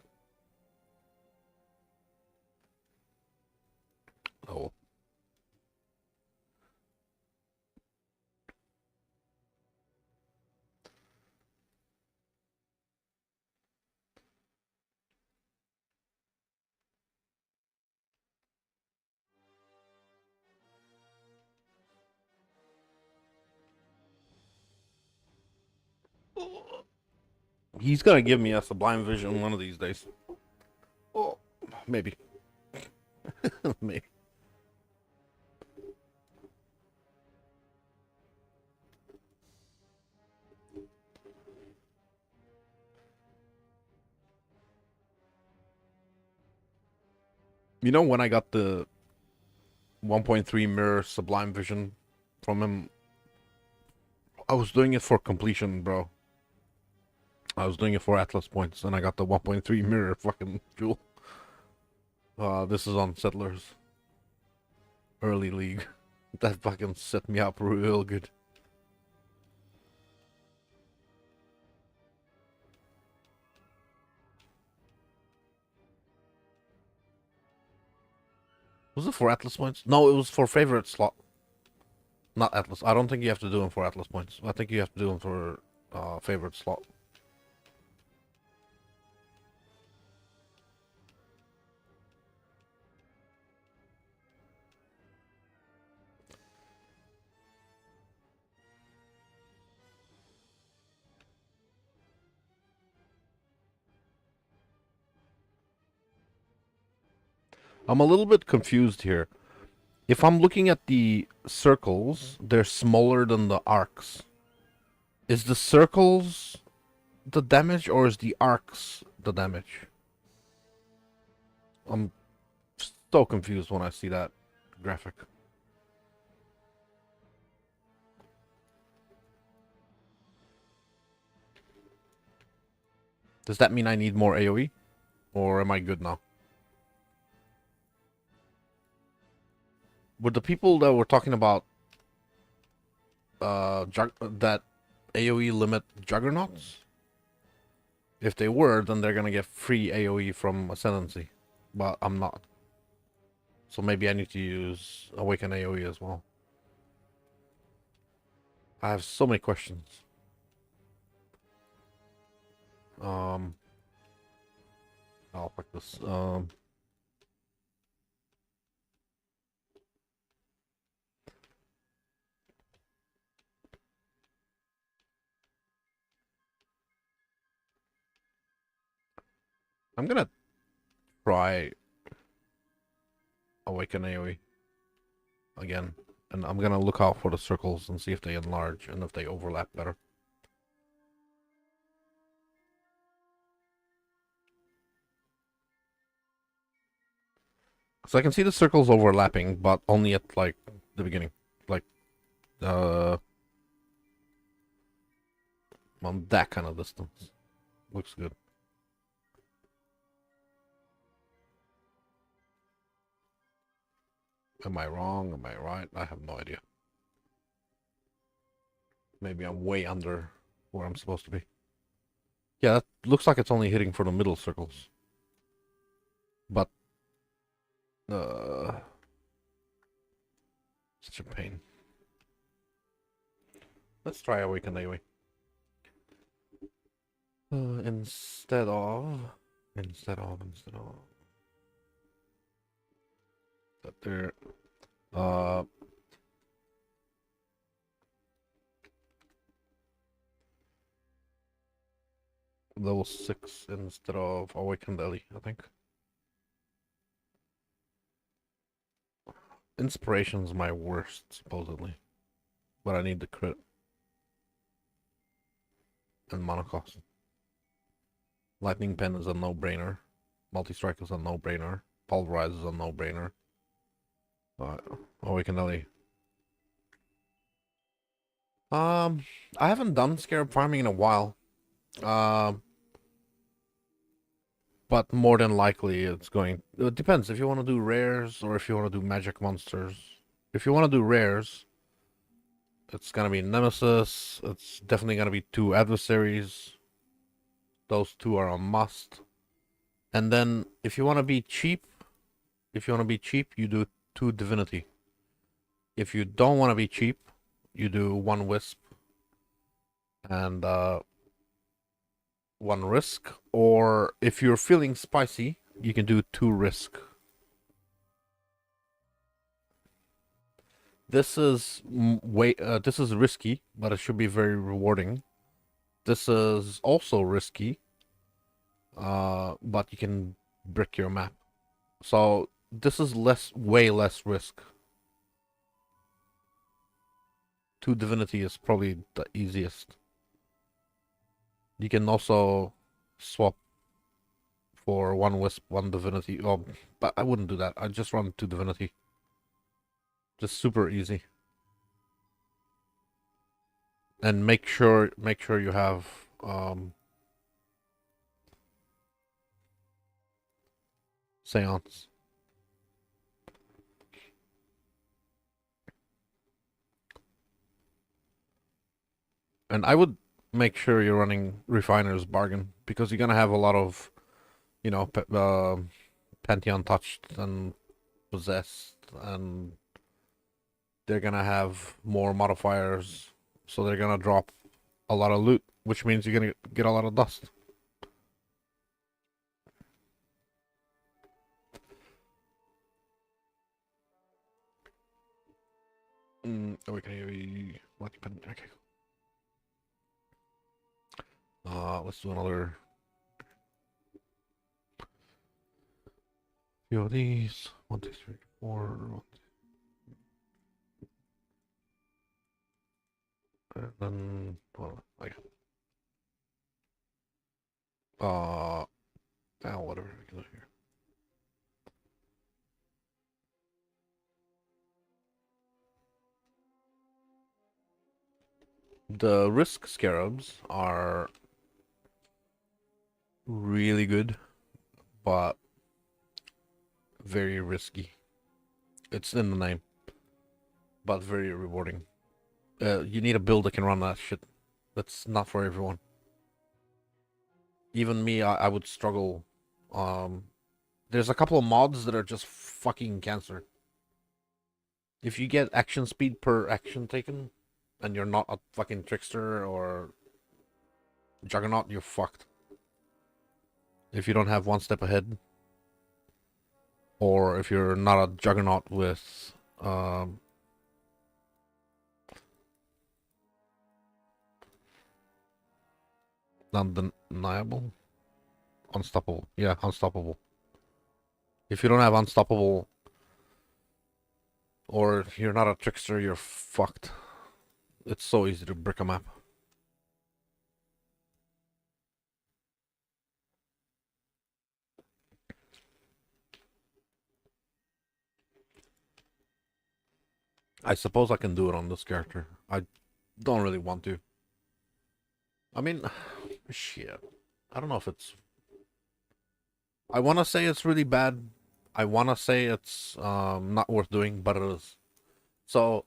Oh. He's gonna give me a sublime vision one of these days. Oh, maybe. Maybe. You know when I got the 1.3 mirror sublime vision from him, I was doing it for completion, bro. I was doing it for Atlas points, and I got the 1.3 mirror fucking jewel. This is on Settlers early league. That fucking set me up real good. Was it for Atlas points? No, it was for favorite slot. Not Atlas. I don't think you have to do them for Atlas points. I think you have to do them for favorite slot. I'm a little bit confused here. If I'm looking at the circles, they're smaller than the arcs. Is the circles the damage or is the arcs the damage? I'm so confused when I see that graphic. Does that mean I need more AoE? Or am I good now? Were the people that were talking about that AoE limit juggernauts? If they were, then they're gonna get free AoE from Ascendancy. But I'm not. So maybe I need to use Awaken AoE as well. I have so many questions. I'll pick this. I'm gonna try Awaken AoE again. And I'm gonna look out for the circles and see if they enlarge and if they overlap better. So I can see the circles overlapping, but only at like the beginning. Like on that kind of distance. Looks good. Am I wrong? Am I right? I have no idea. Maybe I'm way under where I'm supposed to be. Yeah, that looks like it's only hitting for the middle circles. But such a pain. Let's try Awaken anyway. Instead of that there level 6 instead of Awakened Ellie, I think. Inspiration's my worst, supposedly. But I need the crit. And mana cost. Lightning Pen is a no-brainer. Multi-strike is a no-brainer. Pulverize is a no-brainer. Awakened Ellie. I haven't done Scarab farming in a while. But more than likely it's going... It depends if you want to do rares or if you want to do magic monsters. If you want to do rares, it's going to be Nemesis. It's definitely going to be 2 adversaries. Those 2 are a must. And then if you want to be cheap, you do 2 Divinity. If you don't want to be cheap, you do 1 Wisp and 1 Risk. Or if you're feeling spicy, you can do 2 Risk. This is this is risky, but it should be very rewarding. This is also risky, but you can brick your map. So this is way less risk. 2 Divinity is probably the easiest. You can also swap for 1 Wisp, 1 Divinity. Oh, but I wouldn't do that. I'd just run 2 Divinity. Just super easy. And make sure you have Seance. And I would make sure you're running Refiner's Bargain because you're gonna have a lot of, you know, Pantheon touched and possessed, and they're gonna have more modifiers, so they're gonna drop a lot of loot, which means you're gonna get a lot of dust. Oh, we can hear you. Okay. Let's do another few of these. 1, 2, 3, 4. 1, 2. And then, well, like, whatever we can do here. The Risk Scarabs are really good, but very risky. It's in the name. but very rewarding. You need a build that can run that shit. That's not for everyone. Even me, I would struggle. Um, there's a couple of mods that are just fucking cancer. If you get action speed per action taken, and you're not a fucking trickster or juggernaut, you're fucked. If you don't have one step ahead, or if you're not a juggernaut with undeniable, unstoppable. Yeah, unstoppable. If you don't have unstoppable, or if you're not a trickster, you're fucked. It's so easy to brick a map. I suppose I can do it on this character. I don't really want to. I mean, shit. I don't know if it's. I want to say it's really bad. I want to say it's not worth doing, but it is. So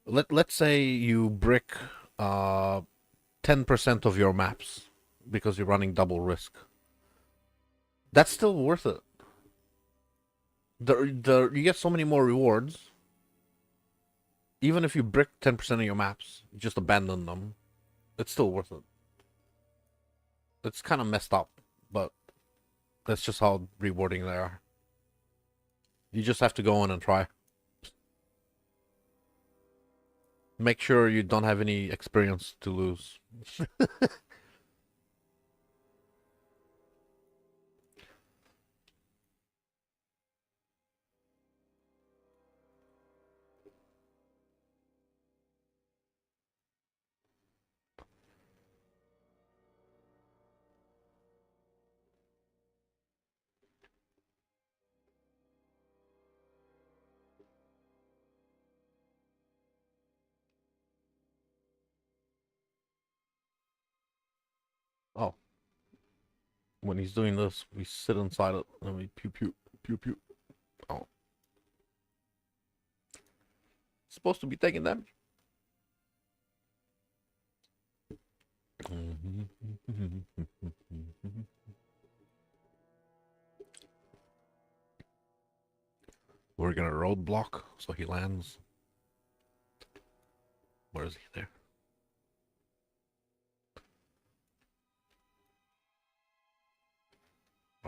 let's say you brick 10% of your maps because you're running double risk. That's still worth it. You get so many more rewards. Even if you brick 10% of your maps, you just abandon them, it's still worth it. It's kind of messed up, but that's just how rewarding they are. You just have to go in and try. Make sure you don't have any experience to lose. Oh, when he's doing this, we sit inside it and we pew pew pew pew. Oh, supposed to be taking damage. We're gonna roadblock so he lands. Where is he there?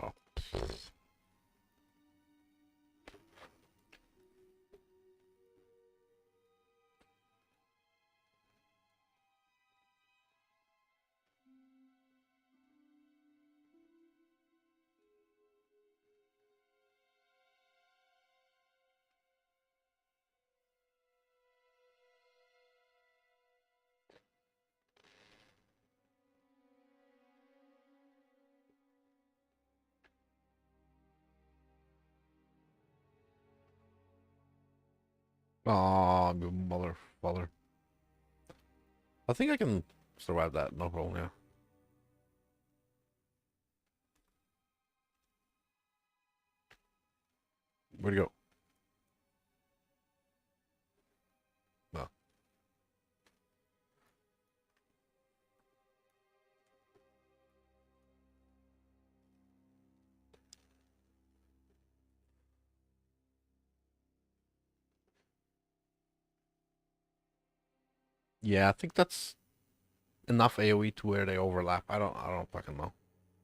Oh. Oh, you mother father. I think I can survive that, no problem, yeah. Where'd he go? No. Yeah, I think that's enough AoE to where they overlap. I don't fucking know.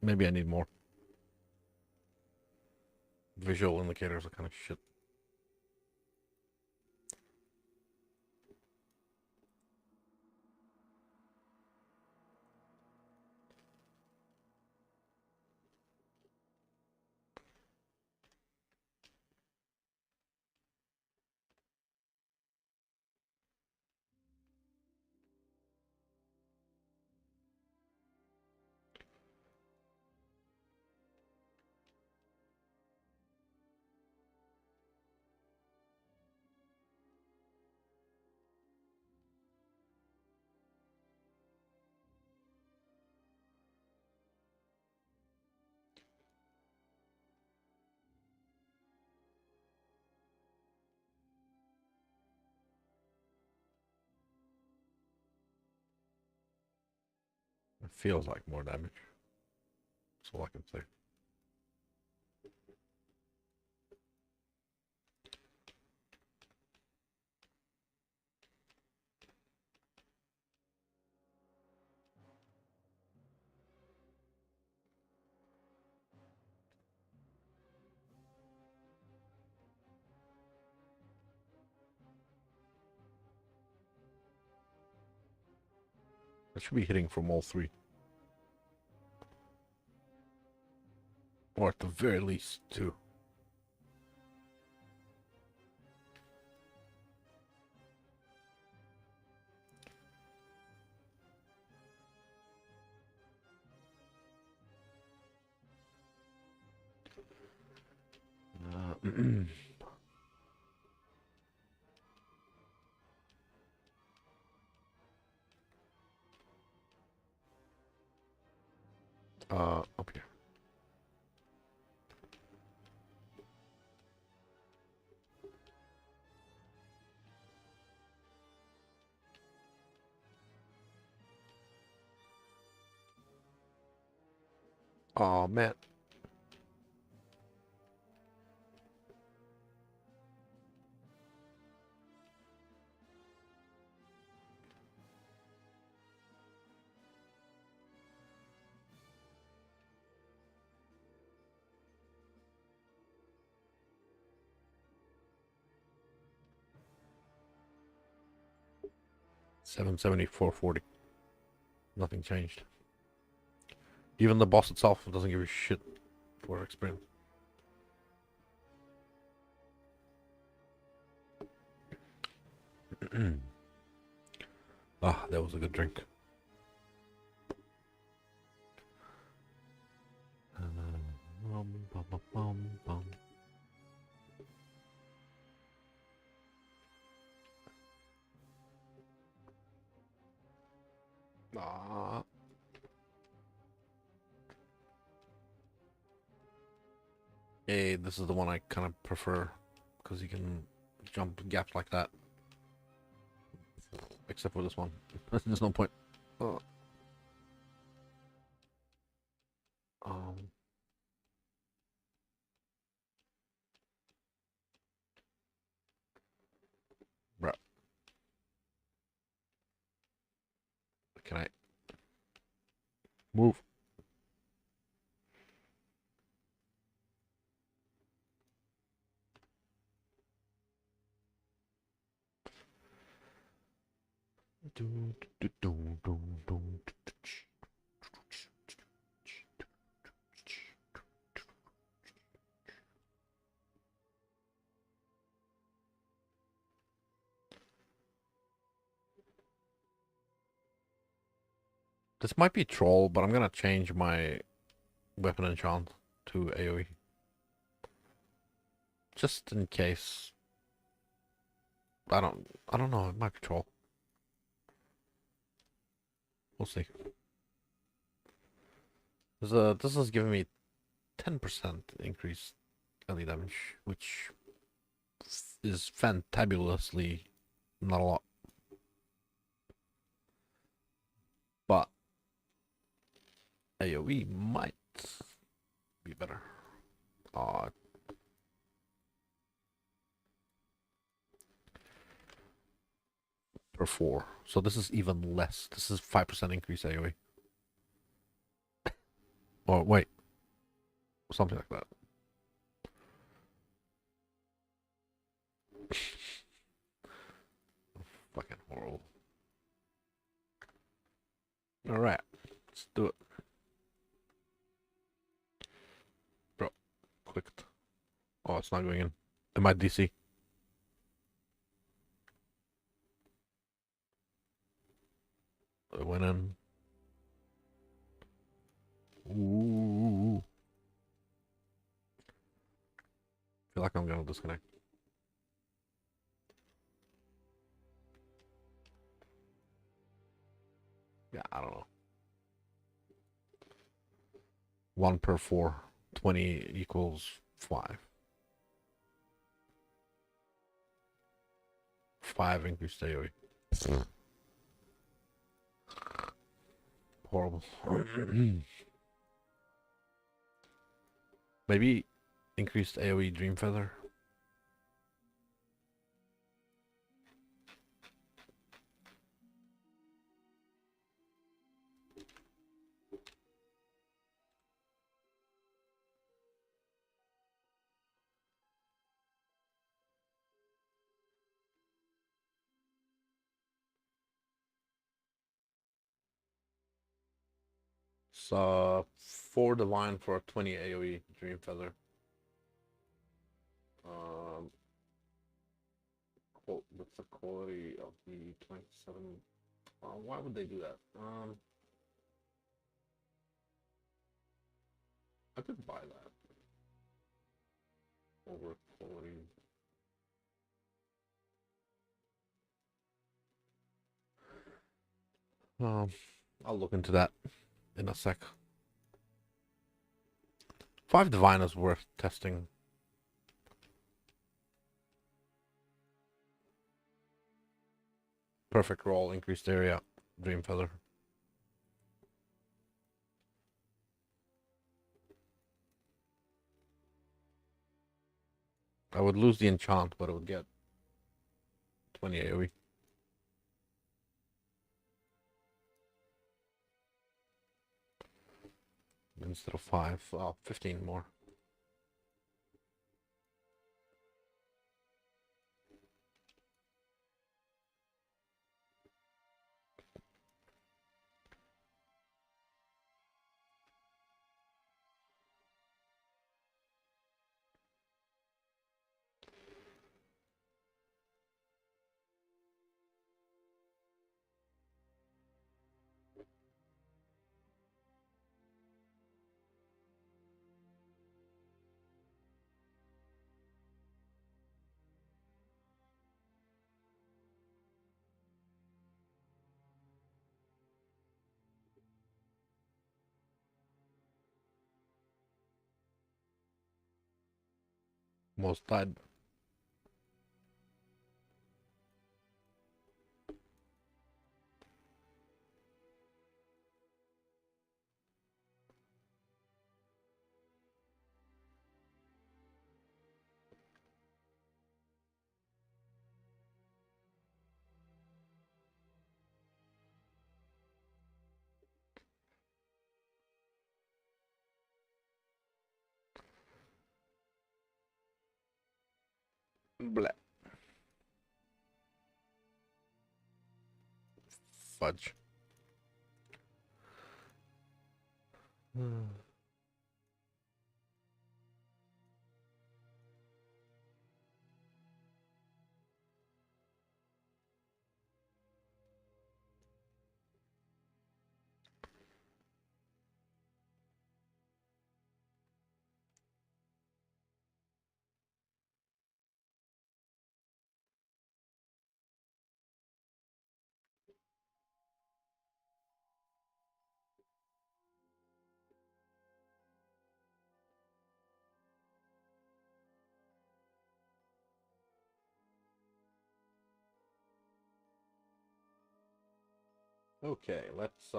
Maybe I need more. Visual indicators are kind of shit. It feels like more damage. That's all I can say. It should be hitting from all three. Or at the very least, two. Up here. Oh man. $774.40. Nothing changed. Even the boss itself doesn't give a shit for experience. Ah, that was a good drink. Ah. Hey, this is the one I kind of prefer because you can jump gaps like that. Except for this one. There's no point. Uh, um, bruh. Can I move? This might be troll, but I'm gonna change my weapon enchant to AoE. Just in case. I don't know, it might be troll. We'll see. This is giving me 10% increase melee damage, which is fantabulously not a lot. But AoE might be better. Uh, per 4. So this is even less. This is 5% increase AoE. Or wait. Something like that. Fucking horrible. Alright. Let's do it. Bro. Clicked. Oh, it's not going in. In my DC. It went in. Ooh. Feel like I'm gonna disconnect. Yeah, I don't know. 1 per 4. 20 equals 5. 5 increased AoE. horrible. Maybe increased AoE Dream Feather. So 4 Divine for a 20 AoE Dream Feather. Um, what's the quality of the 27? Why would they do that? I could buy that over quality. Um, I'll look into that in a sec. 5 Divine is worth testing. Perfect roll, increased area, Dream Feather. I would lose the enchant, but it would get 20 AoE. Instead of 5, 15 more. Most died. Blah. Fudge. Okay, let's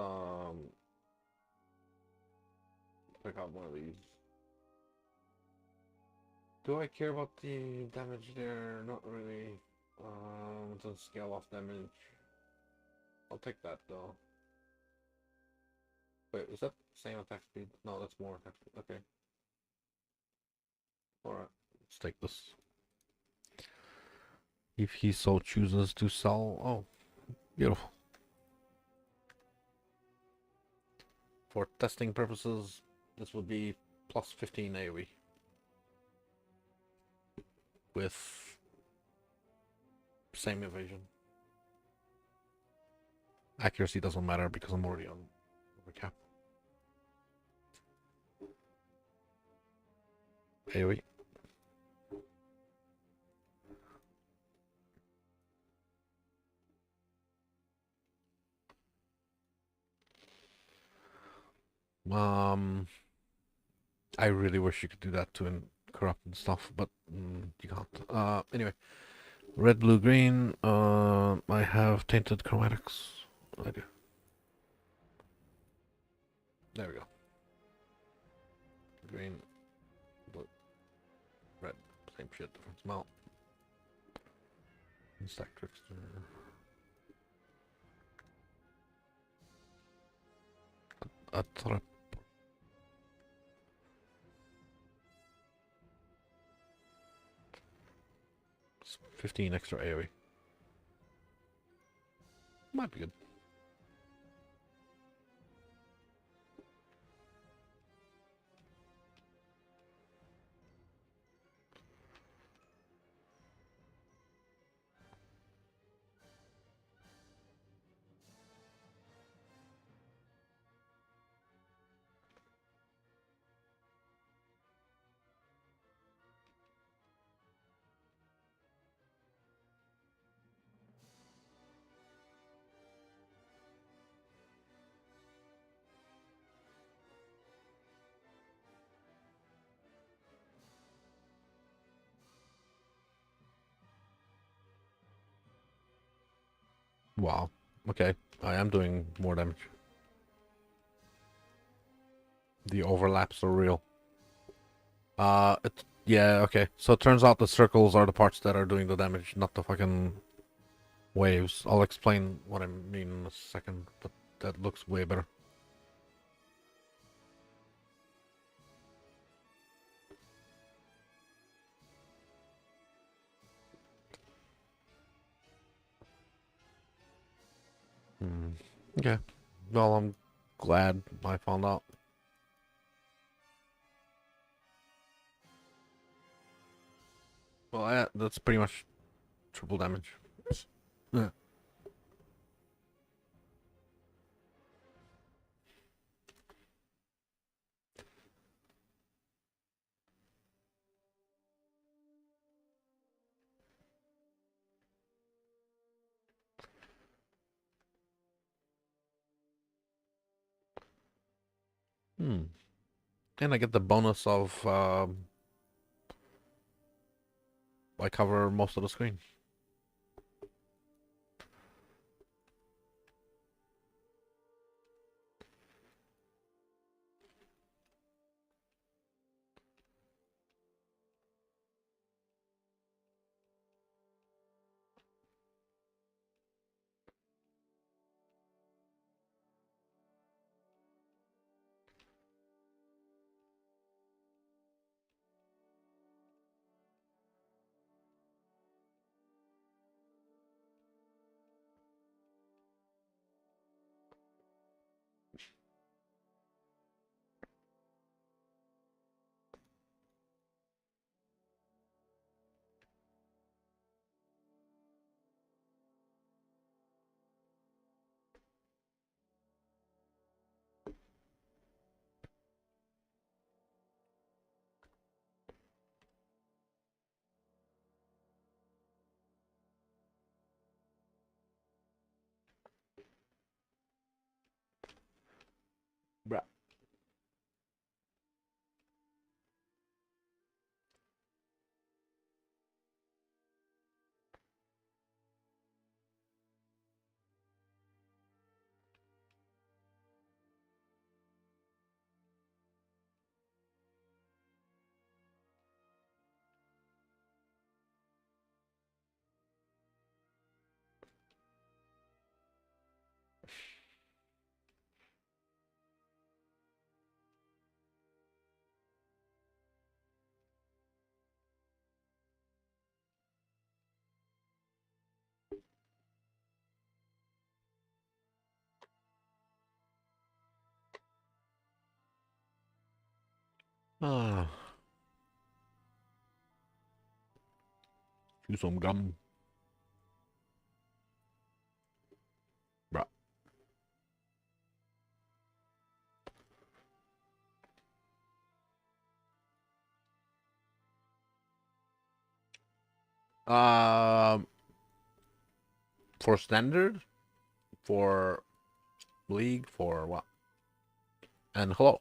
pick out one of these. Do I care about the damage there? Not really. It doesn't scale off damage. I'll take that though. Wait, is that same attack speed? No, that's more attack speed. Okay. Alright. Let's take this. If he so chooses to sell. Oh, beautiful. For testing purposes, this would be plus 15 AoE. With same evasion. Accuracy doesn't matter because I'm already on overcap. AoE. I really wish you could do that to corrupt and stuff, but you can't. Anyway, red, blue, green. I have tainted chromatics. I do. There we go. Green, blue, red. Same shit, different smell. Stack trickster. A trap. 15 extra AoE. Might be good. Wow. Okay, I am doing more damage. The overlaps are real. Yeah, okay. So it turns out the circles are the parts that are doing the damage, not the fucking waves. I'll explain what I mean in a second, but that looks way better. Okay. Well, I'm glad I found out. Well, yeah, that's pretty much triple damage. Yeah. And I get the bonus of I cover most of the screen. Bruh. Ah, chew some gum. Bruh. Um, for standard, for league, for what? And hello.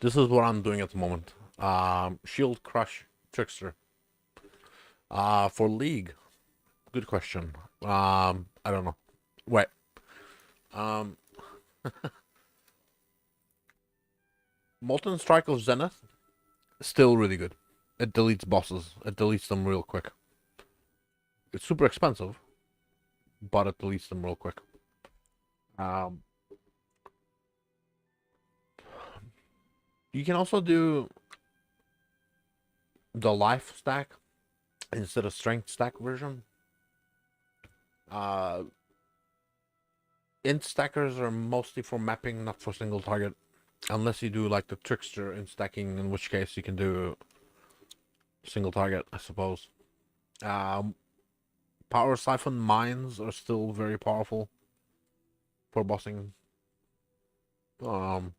This is what I'm doing at the moment. Shield Crush Trickster. For League, good question. I don't know. Wait. Um, Molten Strike of Zenith, still really good. It deletes bosses. It deletes them real quick. It's super expensive, but it deletes them real quick. Um, you can also do the life stack instead of strength stack version. Uh, int stackers are mostly for mapping, not for single target. Unless you do like the trickster in stacking, in which case you can do single target, I suppose. Um, Power siphon mines are still very powerful for bossing. Um,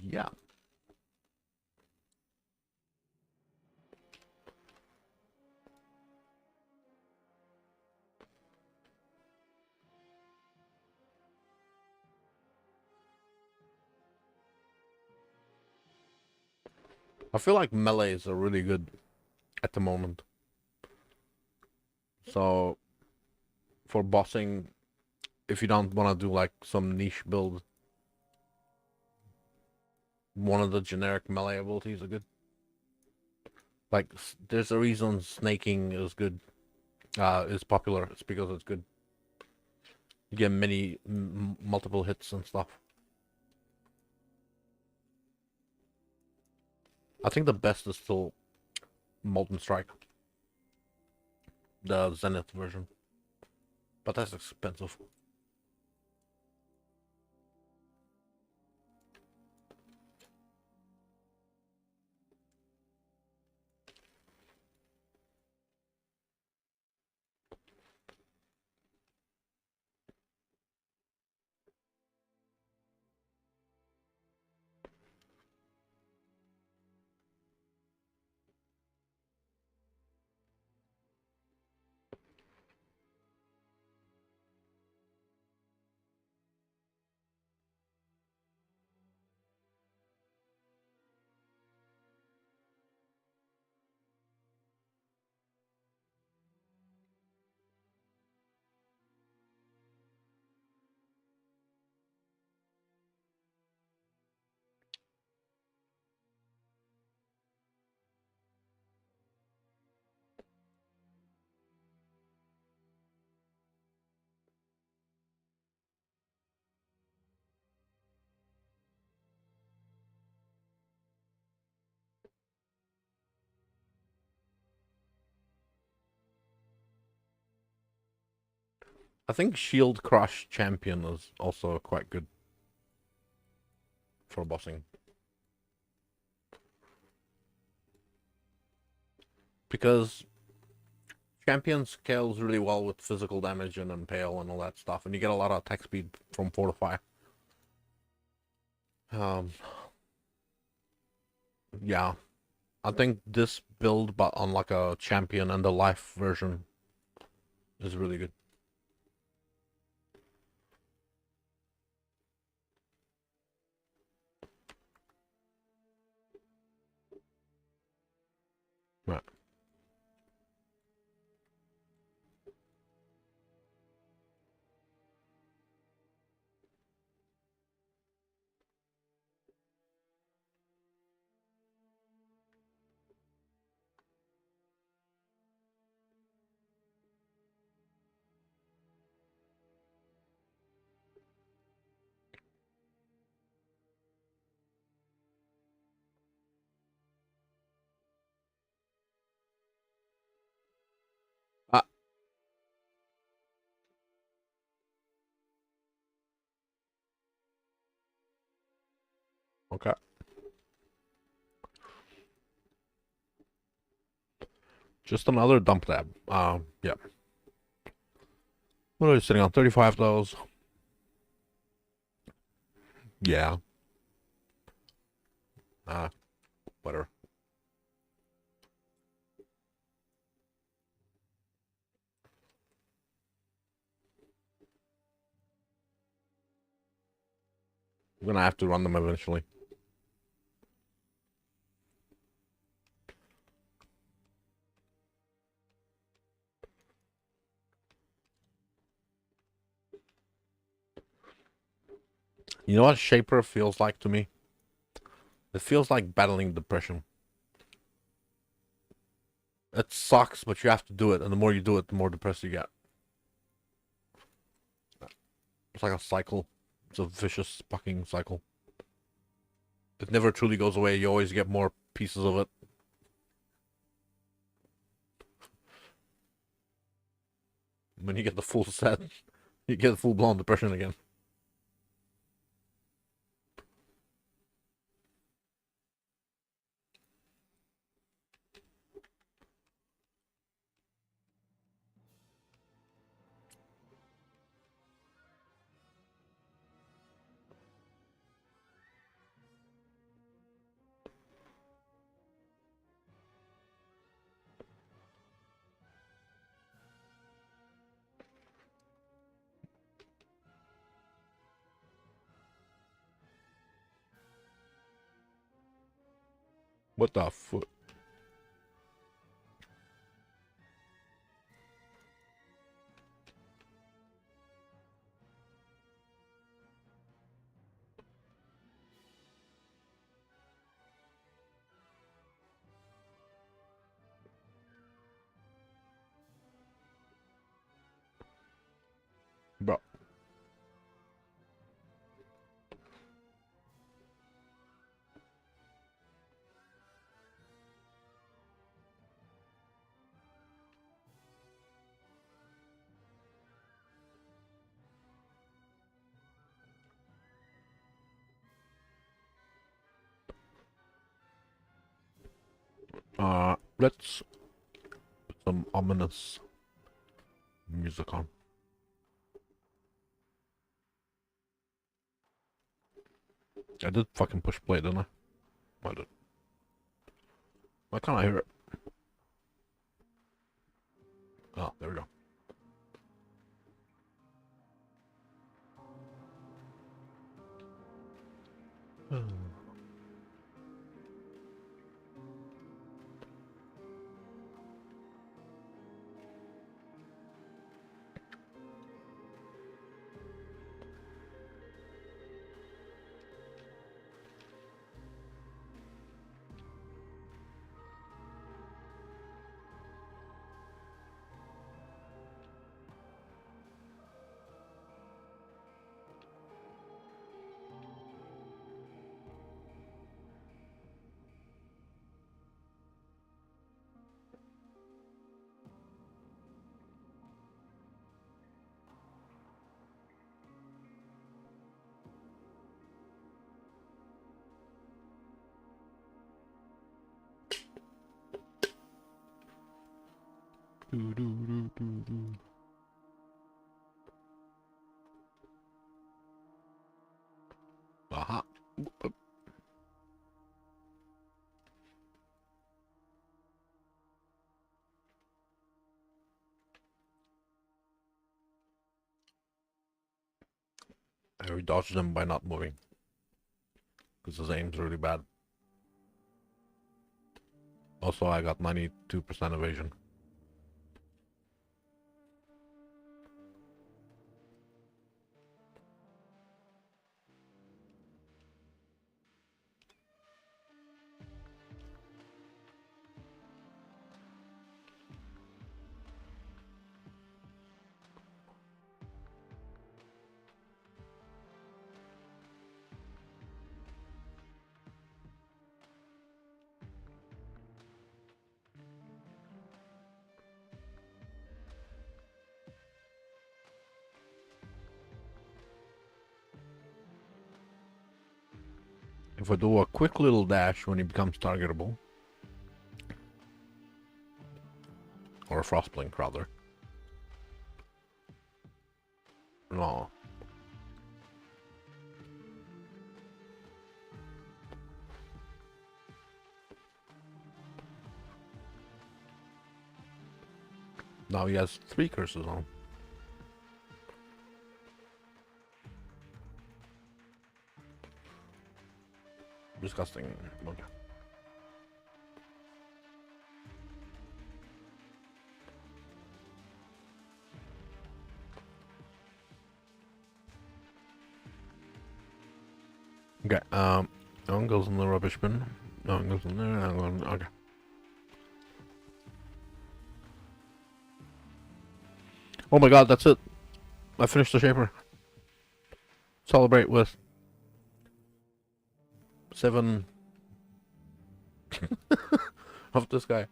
yeah. I feel like melees are really good at the moment. So for bossing, if you don't want to do like some niche build, one of the generic melee abilities are good. Like there's a reason snaking is good, is popular. It's because it's good. You get many multiple hits and stuff. I think the best is still Molten Strike, the Zenith version, but that's expensive. I think Shield Crush Champion is also quite good for bossing. Because Champion scales really well with physical damage and impale and all that stuff, and you get a lot of attack speed from Fortify. Um, yeah, I think this build, but on like a Champion and the Life version, is really good. Right. Ah, okay. Just another dump tab. Yeah. What are we sitting on? 35 of those. Yeah. Uh, Whatever. I'm gonna have to run them eventually. You know what Shaper feels like to me? It feels like battling depression. It sucks, but you have to do it, and the more you do it, the more depressed you get. It's like a cycle. It's a vicious fucking cycle. It never truly goes away. You always get more pieces of it. When you get the full set, you get full-blown depression again. What the fuck? Bro. Let's put some ominous music on. I did fucking push play, didn't I? I did. Why can't I hear it? Oh, there we go. Do, do, do, do, do. Aha. I dodged them by not moving. Because his aim's really bad. Also, I got 92% evasion. If I do a quick little dash when he becomes targetable, or a Frostblink rather. No. Now he has 3 curses on. disgusting. Okay. Okay, that one goes in the rubbish bin. That one goes in there, that one, okay. Oh my god, that's it. I finished the shaper. Celebrate with 7 of this guy.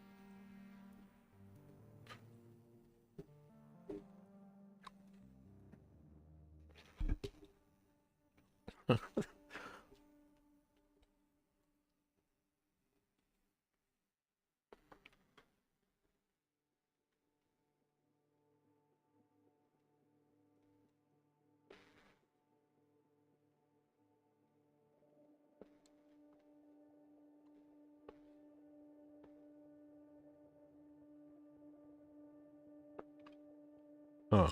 Huh.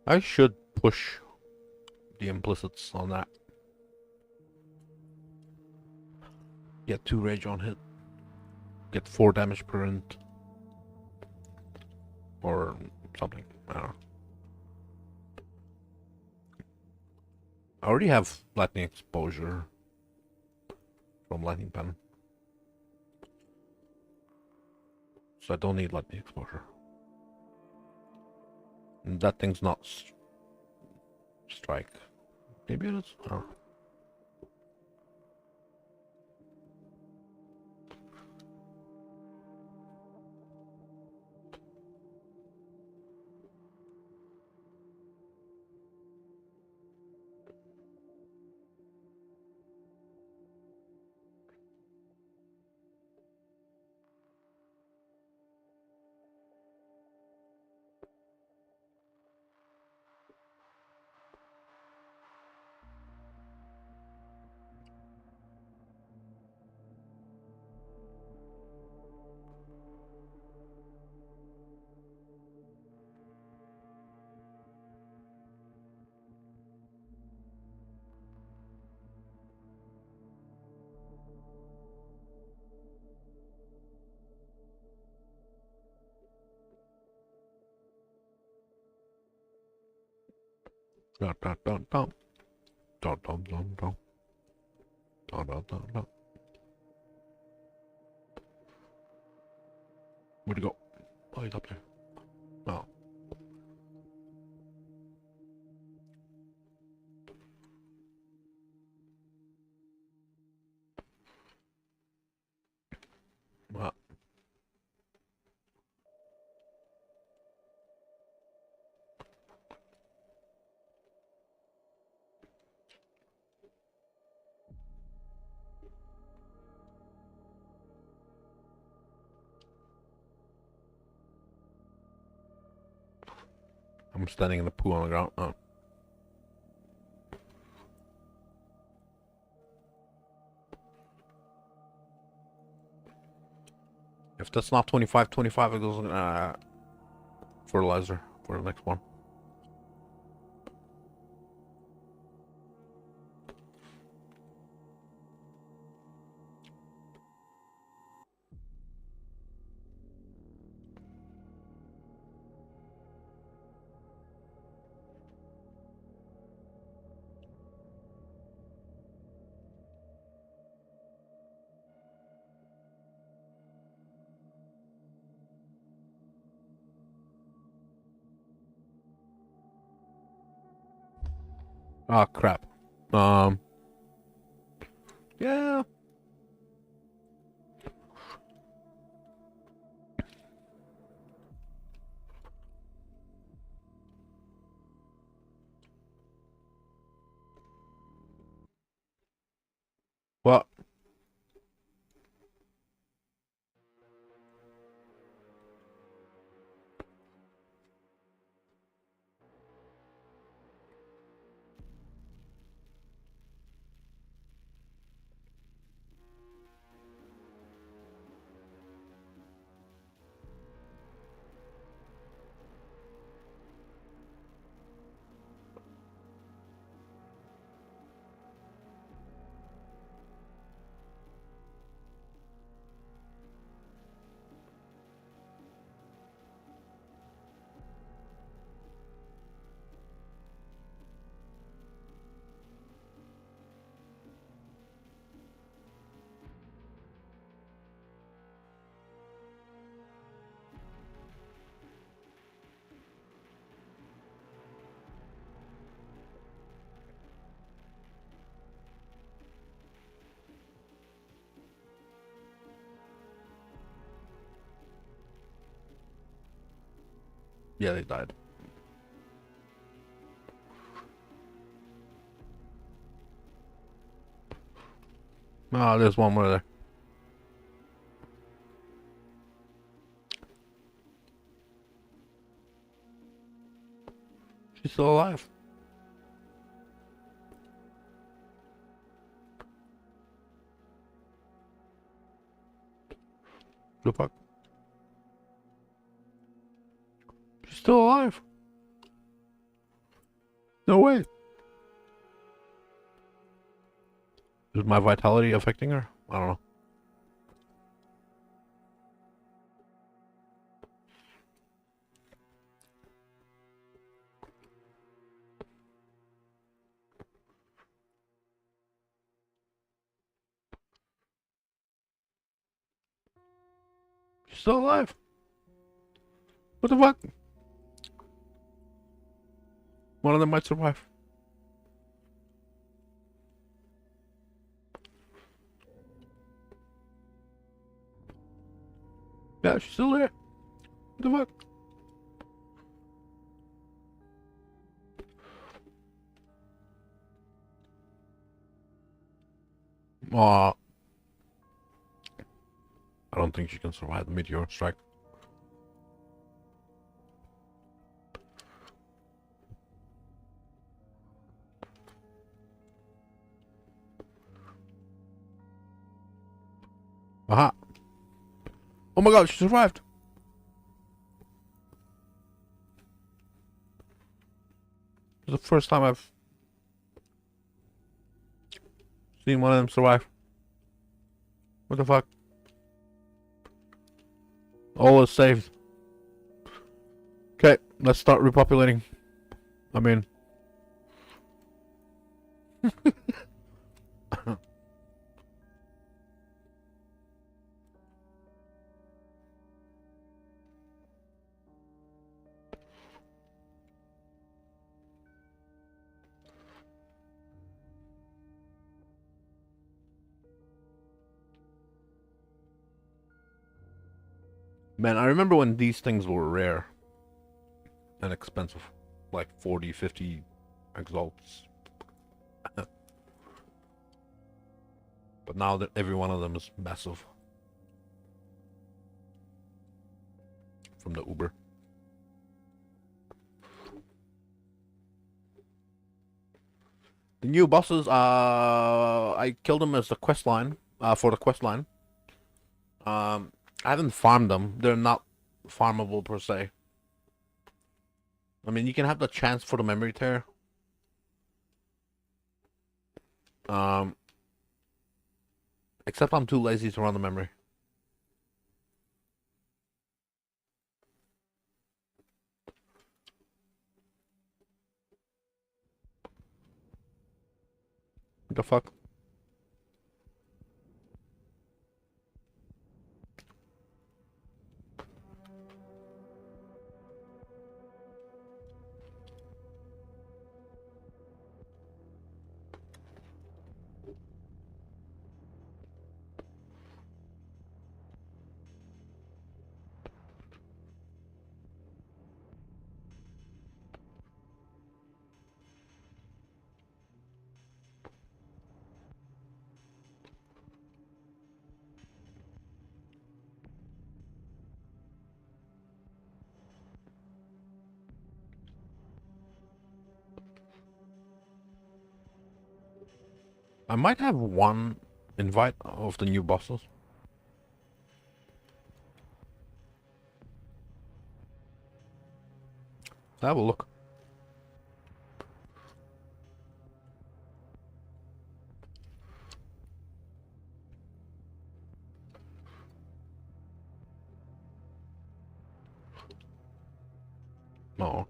I should push the implicits on that. Get 2 rage on hit. Get 4 damage per int. Or something. I don't know. I already have lightning exposure from lightning pen. So I don't need lightning exposure. And that thing's not strike. Maybe it is? Oh. Dun, dun, dun, dun. Dun, dun, dun, dun. Dun, dun, dun, dun. Where'd he go? Oh, he's up there. Oh. Well. I'm standing in the pool on the ground. Oh. If that's not 25, it goes fertilizer for the next one. Ah, crap. Yeah. Well, Yeah, they died. Ah, there's one more there. She's still alive. The fuck? She's still alive. No way. Is my vitality affecting her? I don't know. She's still alive. What the fuck? One of them might survive. Yeah, she's still there. What the fuck? Aw. I don't think she can survive the meteor strike. Aha. Oh my god, she survived. It's the first time I've seen one of them survive. What the fuck? All is saved. Okay, let's start repopulating. I mean... Man, I remember when these things were rare and expensive. Like 40, 50 exalts. But now that every one of them is massive. From the Uber. The new bosses, I killed them as the quest line, for the quest line. I haven't farmed them. They're not farmable per se. I mean, you can have the chance for the memory tear. Um, except I'm too lazy to run the memory. What the fuck? I might have one invite of the new bosses. Let's have a look. No.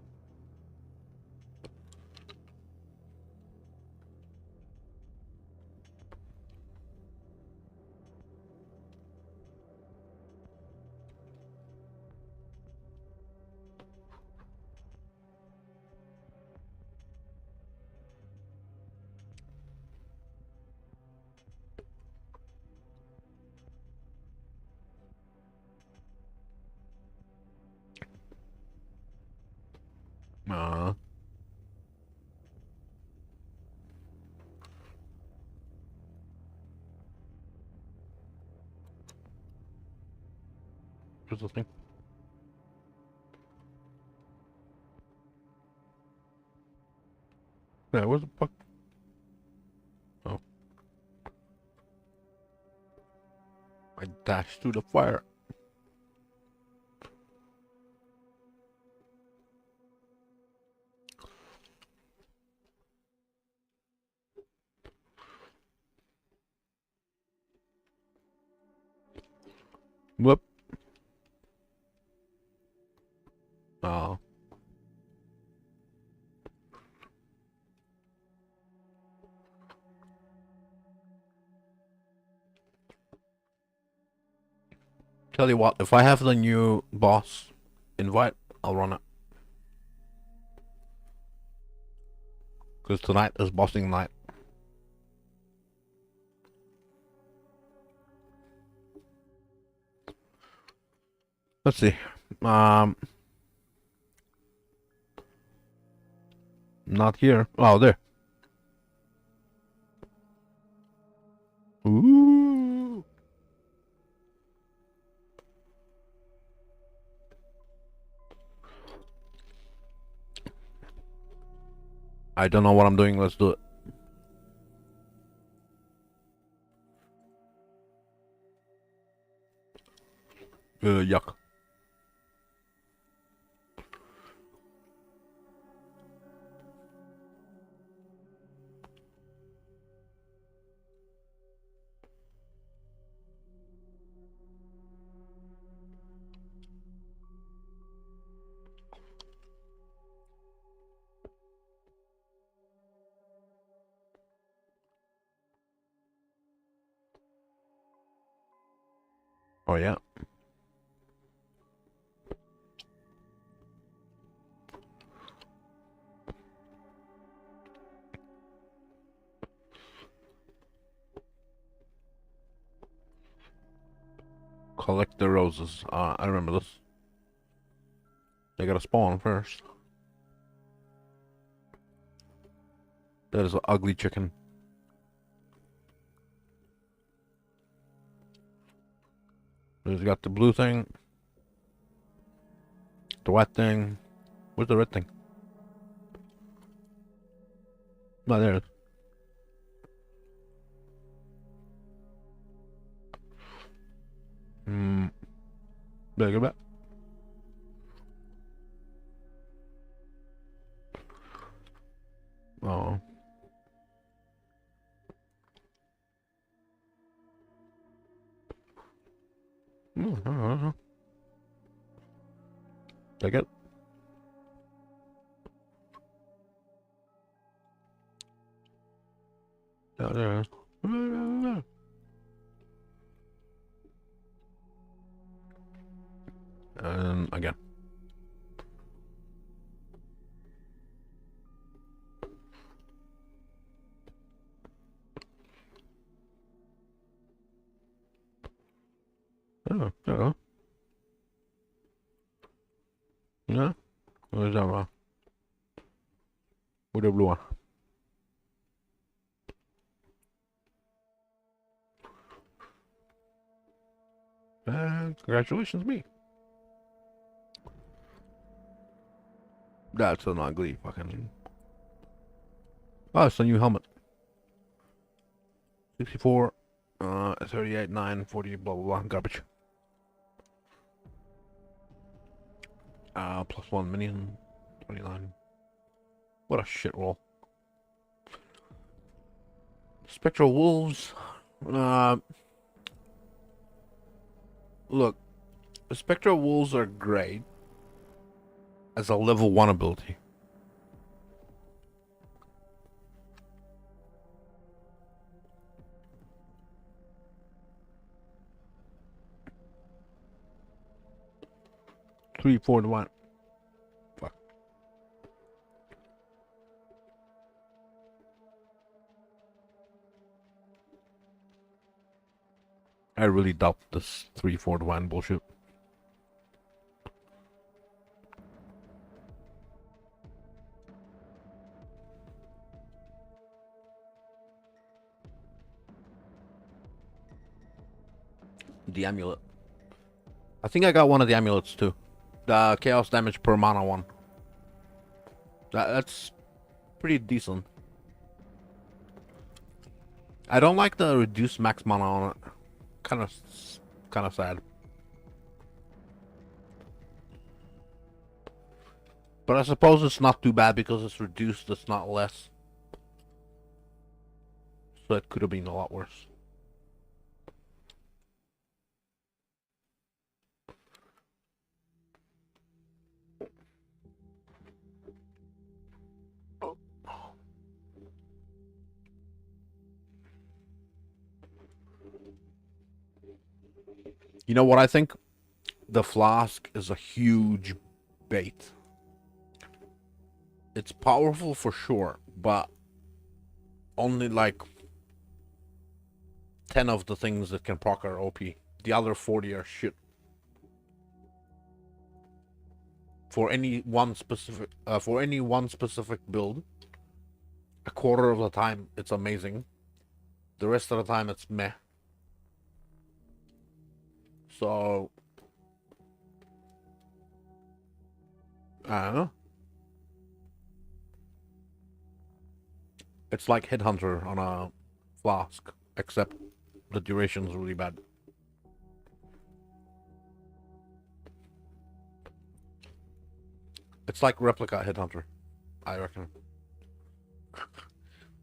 is this thing? Yeah, where's the fuck? Oh. I dashed through the fire. Whoop. Oh. Tell you what, if I have the new boss invite, I'll run it. Because tonight is bossing night. Let's see. Not here. Oh, there. Ooh. I don't know what I'm doing. Let's do it. Yuck. Oh, yeah. Collect the roses. I remember this. They gotta spawn first. That is an ugly chicken. He's got the blue thing. The white thing. Where's the red thing? No, there it is. Hmm. Better go back. Oh. Take it. Oh, there it is. And again. Oh, there. Yeah. Where's that one? Where's the blue one? Congratulations, me. That's an ugly fucking. Oh, it's a new helmet. 64, 38, 9, 40, blah blah blah. Garbage. Plus 1 minion. 29. What a shit roll. Spectral Wolves. Look, the Spectral Wolves are great as a level 1 ability. Three, 4 to 1. Fuck. I really doubt this 3, 4 to 1 bullshit. The amulet. I think I got one of the amulets too. The chaos damage per mana one. That's pretty decent. I don't like the reduced max mana on it. Kind of sad. But I suppose it's not too bad because it's reduced, it's not less. So it could have been a lot worse. You know what I think? The flask is a huge bait. It's powerful for sure, but only like 10 of the things that can proc are OP. The other 40 are shit. For any one specific build, a quarter of the time it's amazing. The rest of the time it's meh. So I don't know. It's like Headhunter on a flask, except the duration is really bad. It's like Replica Headhunter, I reckon.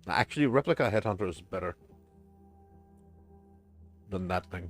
Actually, Replica Headhunter is better than that thing.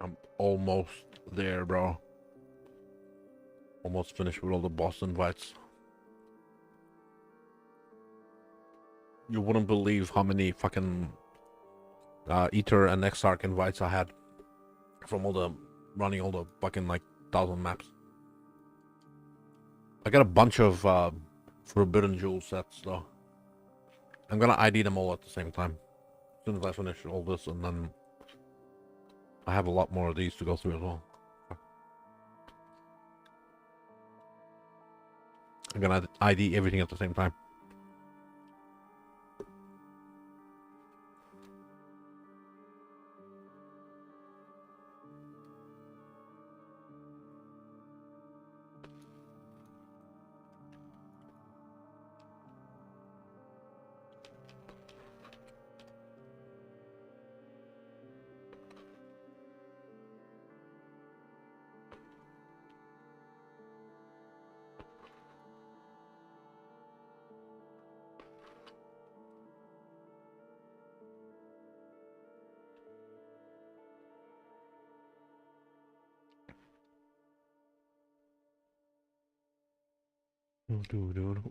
I'm almost there, bro. Almost finished with all the boss invites. You wouldn't believe how many fucking Ether and Exarch invites I had from all the running all the fucking like 1,000 maps. I got a bunch of Forbidden Jewel sets though. I'm gonna ID them all at the same time. As soon as I finish all this, and then I have a lot more of these to go through as well. I'm gonna ID everything at the same time.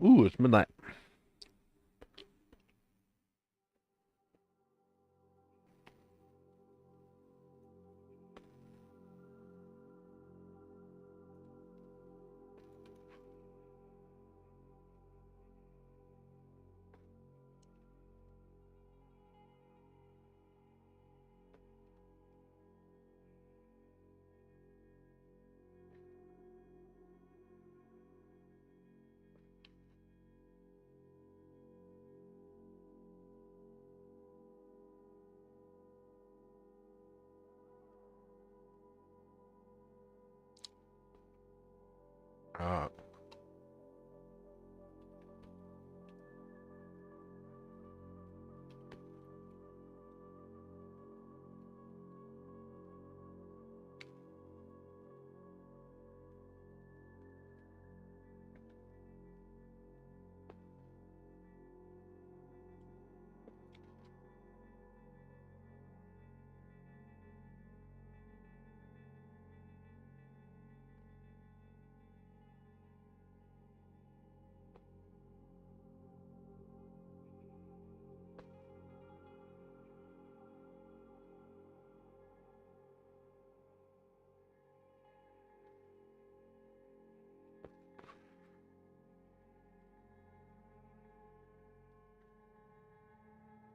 Ooh, it's midnight. Uh,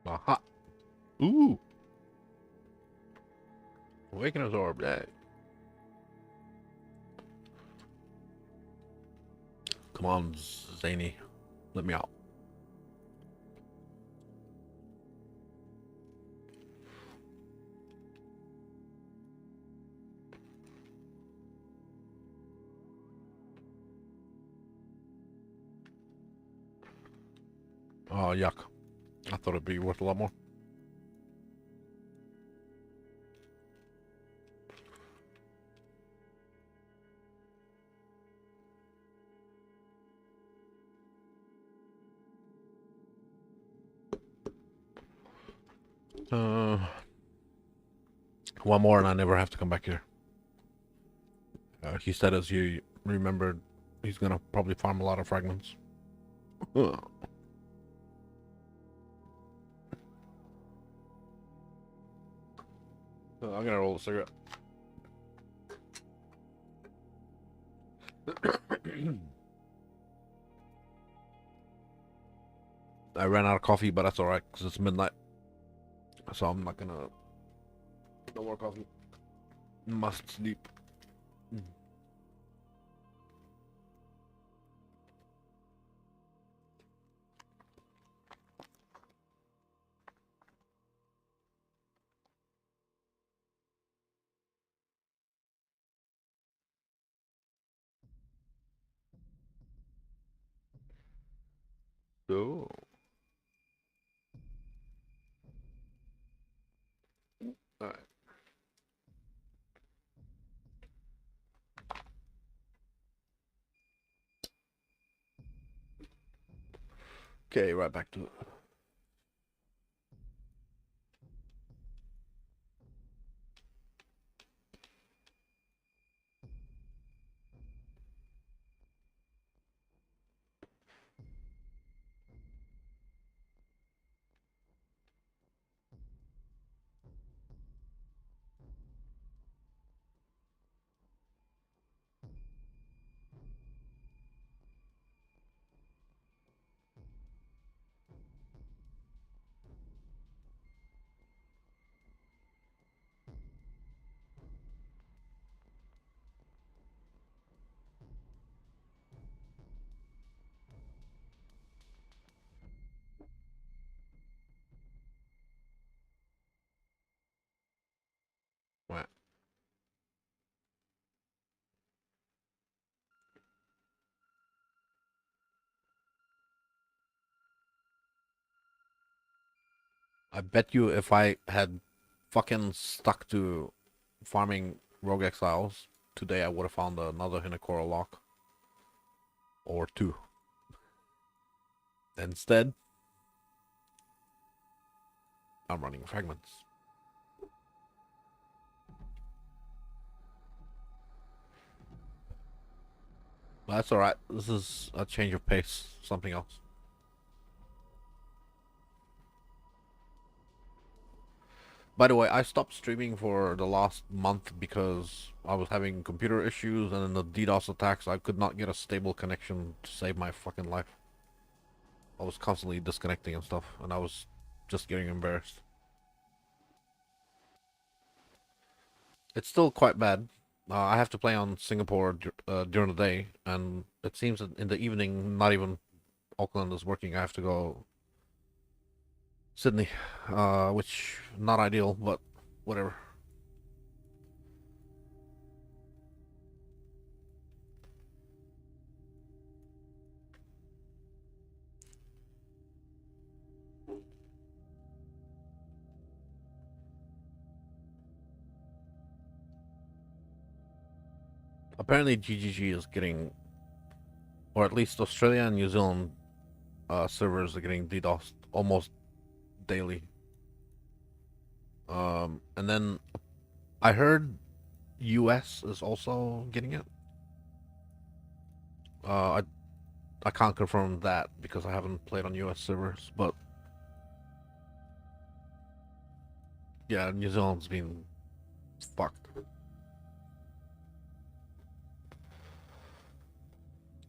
aha. Ooh. Awakeners orb. Yeah. Come on, Zany. Let me out. Oh, yuck. I thought it'd be worth a lot more. Uh, one more and I never have to come back here. He said, as you remembered, he's gonna probably farm a lot of fragments. I'm gonna roll a cigarette. I ran out of coffee, but that's alright, because it's midnight. So I'm not gonna... No more coffee. Must sleep. So... Alright. Okay, right back to it. Right. I bet you if I had fucking stuck to farming rogue exiles, today I would have found another Hinekora lock. Or two. Instead, I'm running fragments. But that's alright. This is a change of pace. Something else. By the way, I stopped streaming for the last month because I was having computer issues, and in the DDoS attacks I could not get a stable connection to save my fucking life. I was constantly disconnecting and stuff, and I was just getting embarrassed. It's still quite bad. I have to play on Singapore during the day, and it seems that in the evening, not even Auckland is working. I have to go Sydney, which not ideal, but whatever. apparently GGG is getting, or at least Australia and New Zealand servers are getting DDoSed almost daily. And then I heard US is also getting it. Uh, I I can't confirm that because I haven't played on US servers, but yeah, New Zealand's been fucked.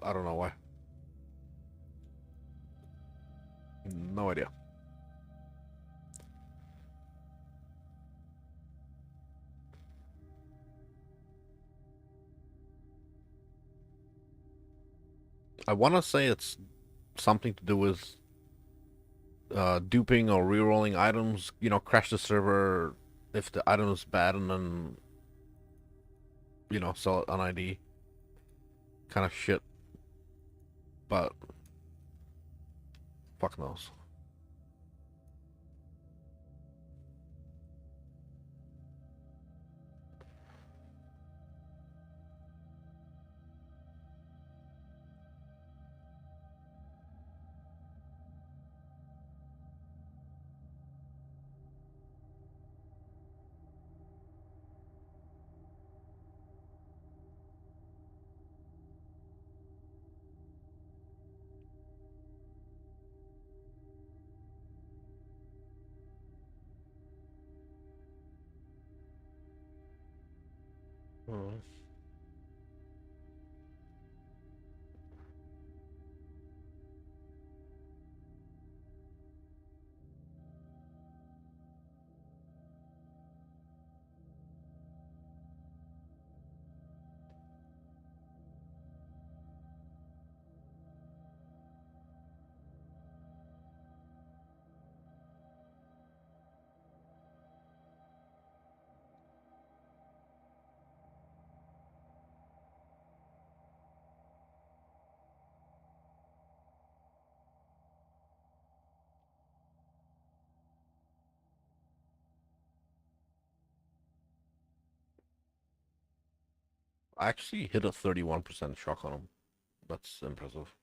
I don't know why. No idea. I want to say it's something to do with duping or rerolling items. You know, crash the server if the item is bad, and then sell it on ID kind of shit. But fuck knows. Hmm. I actually hit a 31% shock on him. That's impressive.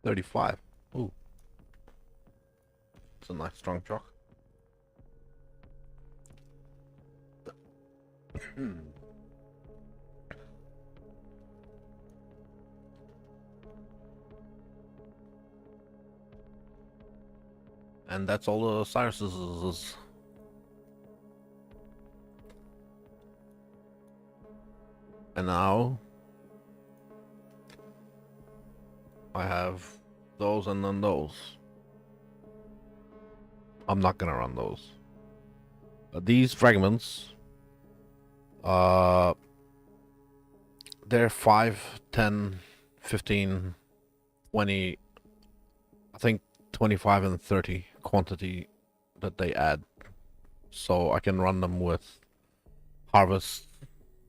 35. Ooh, it's a nice strong shock. And that's all the Cyrus's. And now I have those and then those. I'm not gonna run those. These fragments, uh, they're 5, 10, 15, 20, I think 25 and 30 quantity that they add. So I can run them with harvest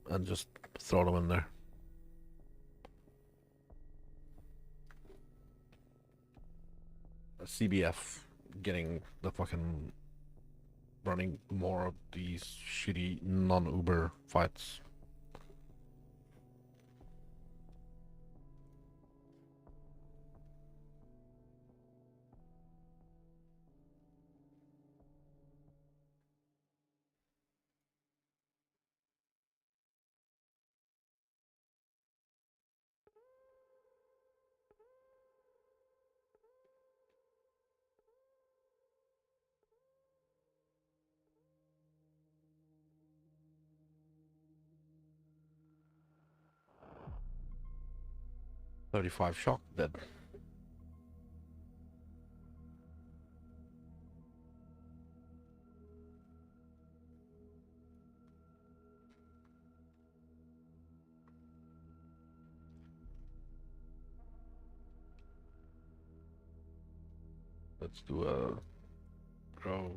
and just throw them in there. CBF getting the fucking running more of these shitty non-Uber fights. 35 shock dead. Let's do a grove.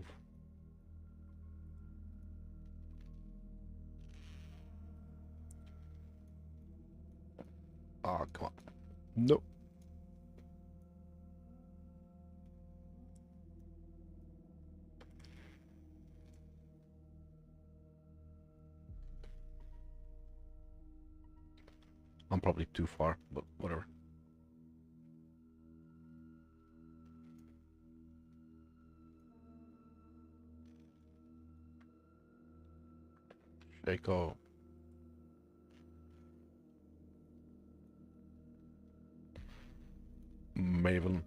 Oh, come on. Nope. I'm probably too far, but whatever. Shaco. Maven.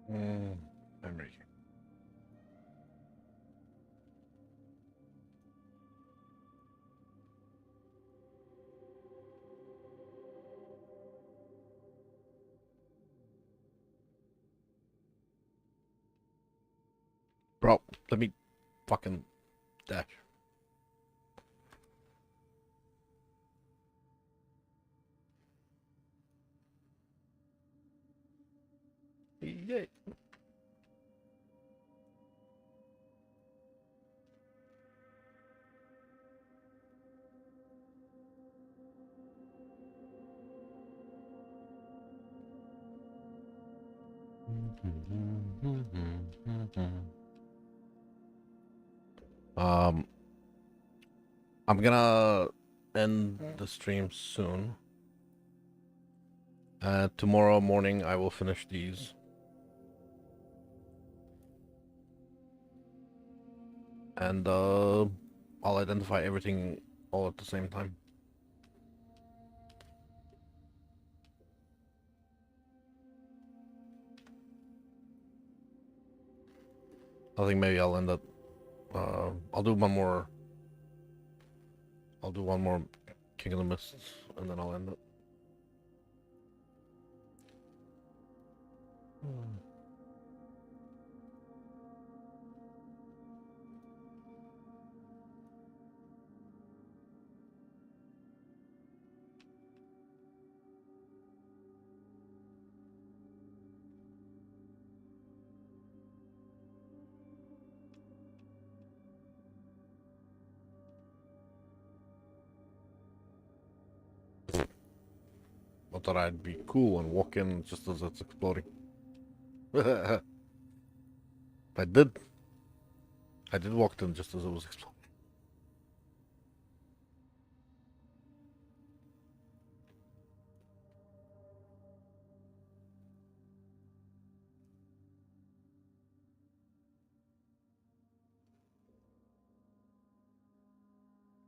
Memory. Bro, let me fucking dash. Yay. Um, I'm gonna end the stream soon. Tomorrow morning I will finish these. And I'll identify everything all at the same time. I think maybe I'll end up I'll do one more King of the Mists and then I'll end it. I thought I'd be cool and walk in just as it's exploding. I did. I did walk in just as it was exploding.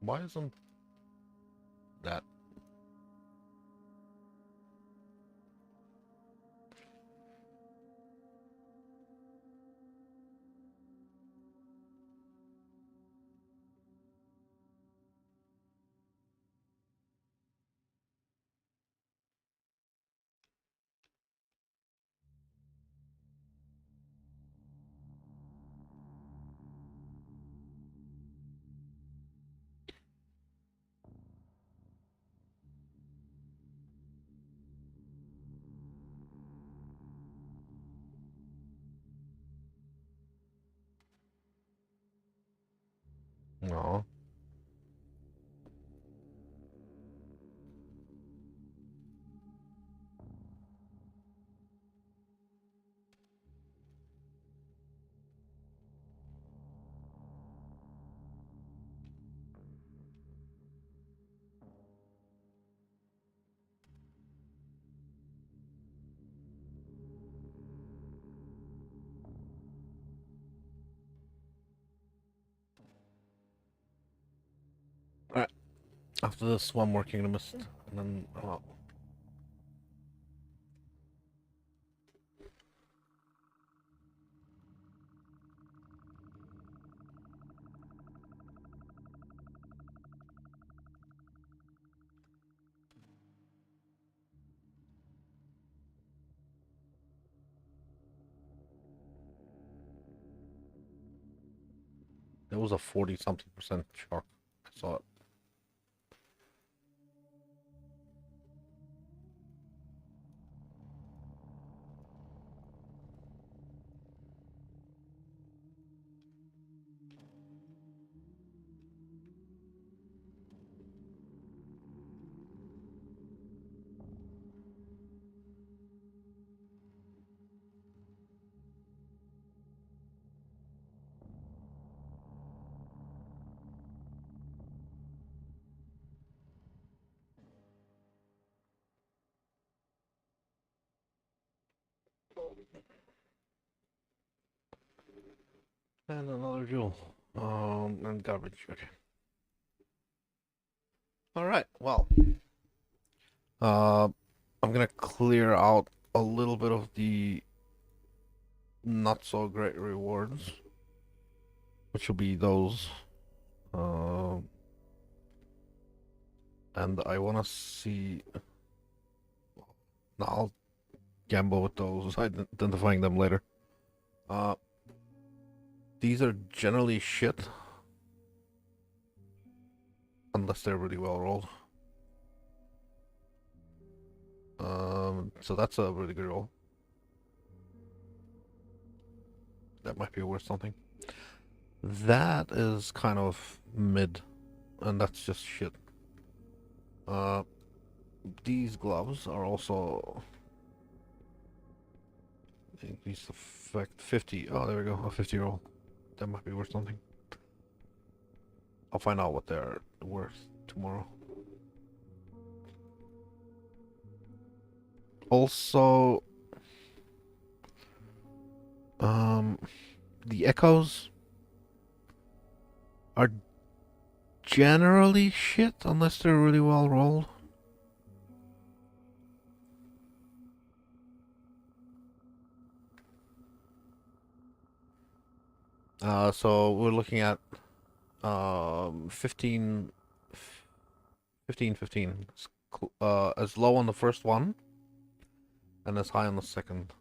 Why isn't that? No. Alright. After this, one more Kingdom Mist, and then I'm out. There was a 40-something% shock. I saw it. And another jewel. And garbage. Okay. Alright, well. Uh, I'm gonna clear out a little bit of the not so great rewards, which will be those. Um, and I wanna see. No, I'll gamble with those, identifying them later. Uh, these are generally shit. Unless they're really well rolled. So that's a really good roll. That might be worth something. That is kind of mid, and that's just shit. Uh, these gloves are also increase effect 50. Oh, there we go, a 50 roll. That might be worth something. I'll find out what they're worth tomorrow. Also, the echoes are generally shit unless they're really well rolled. So we're looking at 15, 15, 15. It's as low on the first one and as high on the second.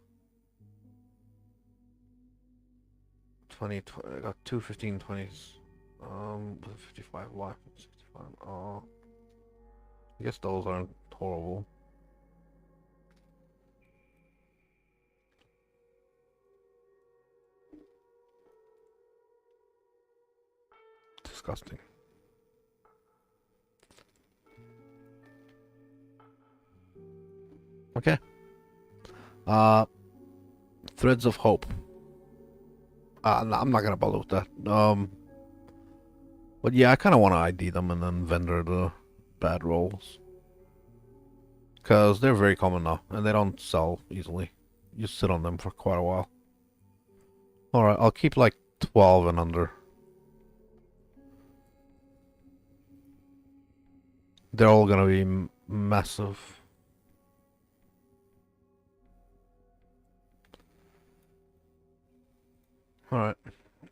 20, I got two 15/20s. 55 life, 65. I guess those aren't horrible. Disgusting. Okay. Uh, Threads of Hope. No, I'm not gonna bother with that. But yeah, I kind of want to ID them and then vendor the bad rolls. Because they're very common now, and they don't sell easily. You sit on them for quite a while. Alright, I'll keep like 12 and under. They're all gonna be massive. Alright,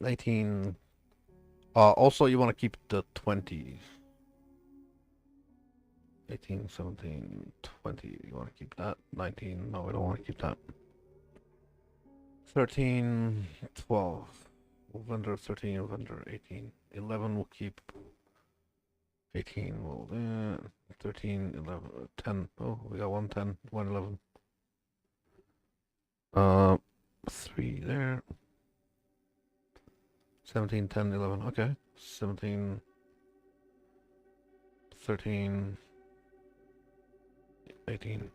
18. Also, you want to keep the 20s. 18, 17, 20. You want to keep that. 19. No, we don't want to keep that. 13, 12. Vendor 13, vendor 18. 11 will keep. 18 will. 13, 11, 10. Oh, we got 110, 111. 3 there. 17, 10, 11. Okay. 17, 13, 18,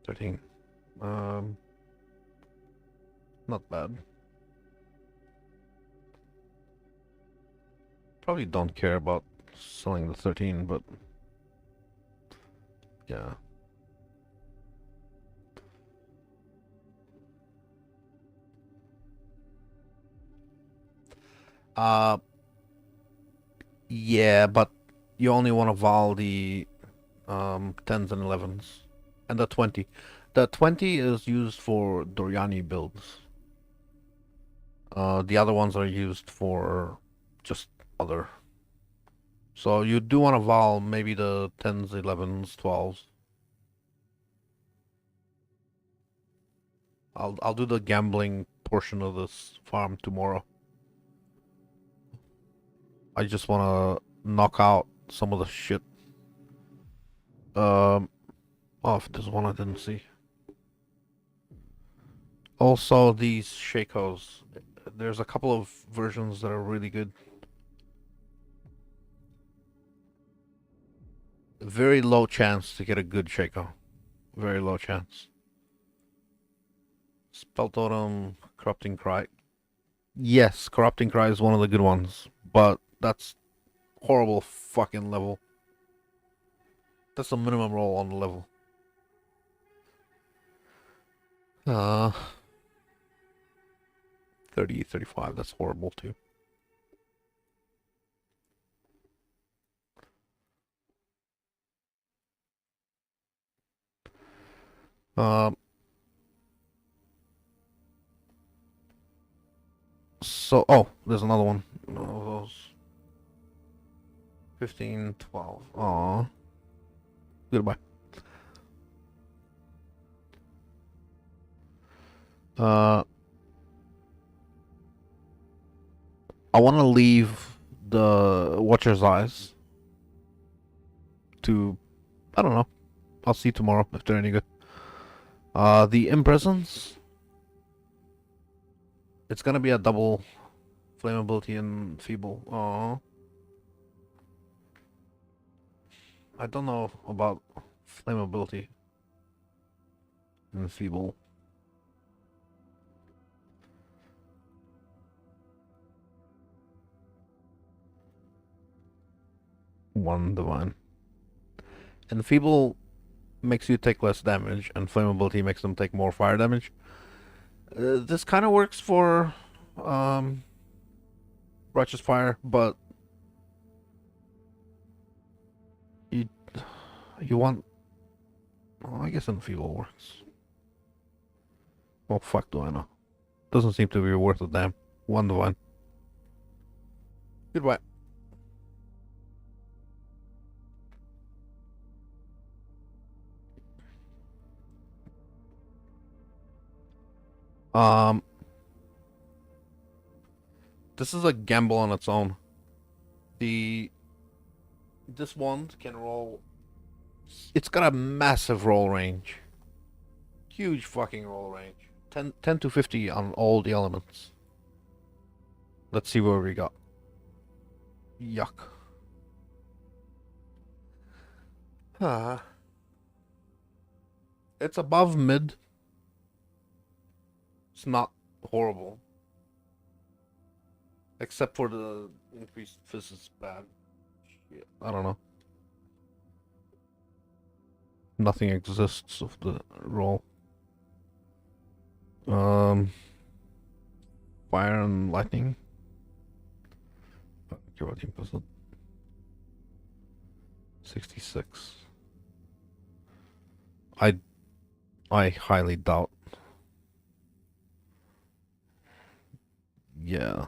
13. Not bad. Probably don't care about selling the 13, but yeah. Uh, yeah, but you only want to vol the 10s and 11s. And the 20. The 20 is used for Doriani builds. The other ones are used for just other. So you do want to vol maybe the 10s, 11s, 12s. I'll do the gambling portion of this farm tomorrow. I just want to knock out some of the shit. Oh, there's one I didn't see. Also, these Shakos. There's a couple of versions that are really good. Very low chance to get a good Shako. Very low chance. Spell Totem, Corrupting Cry. Yes, Corrupting Cry is one of the good ones, but that's horrible fucking level. That's the minimum roll on the level. Uh, 30, 35, that's horrible too. Um, oh, there's another one. Those 15, 12. Aw. Goodbye. Uh, I want to leave the Watcher's Eyes to, I don't know. I'll see tomorrow if they're any good. The Imprisons. It's gonna be a double flammability and feeble. Oh, I don't know about flammability and feeble. One divine. And feeble makes you take less damage, and flammability makes them take more fire damage. This kind of works for Righteous Fire, but you you want. Well, I guess Enfeeble works. Well, fuck do I know? Doesn't seem to be worth a damn. One divine. Goodbye. Um, this is a gamble on its own. This wand can roll. It's got a massive roll range. Huge fucking roll range. 10 to 50 on all the elements. Let's see where we got. Yuck. Ah. It's above mid. It's not horrible. Except for the increased fizz is bad. Shit. I don't know. Nothing exists of the roll. Fire and lightning. Okay, what team was it? 66. I highly doubt. Yeah.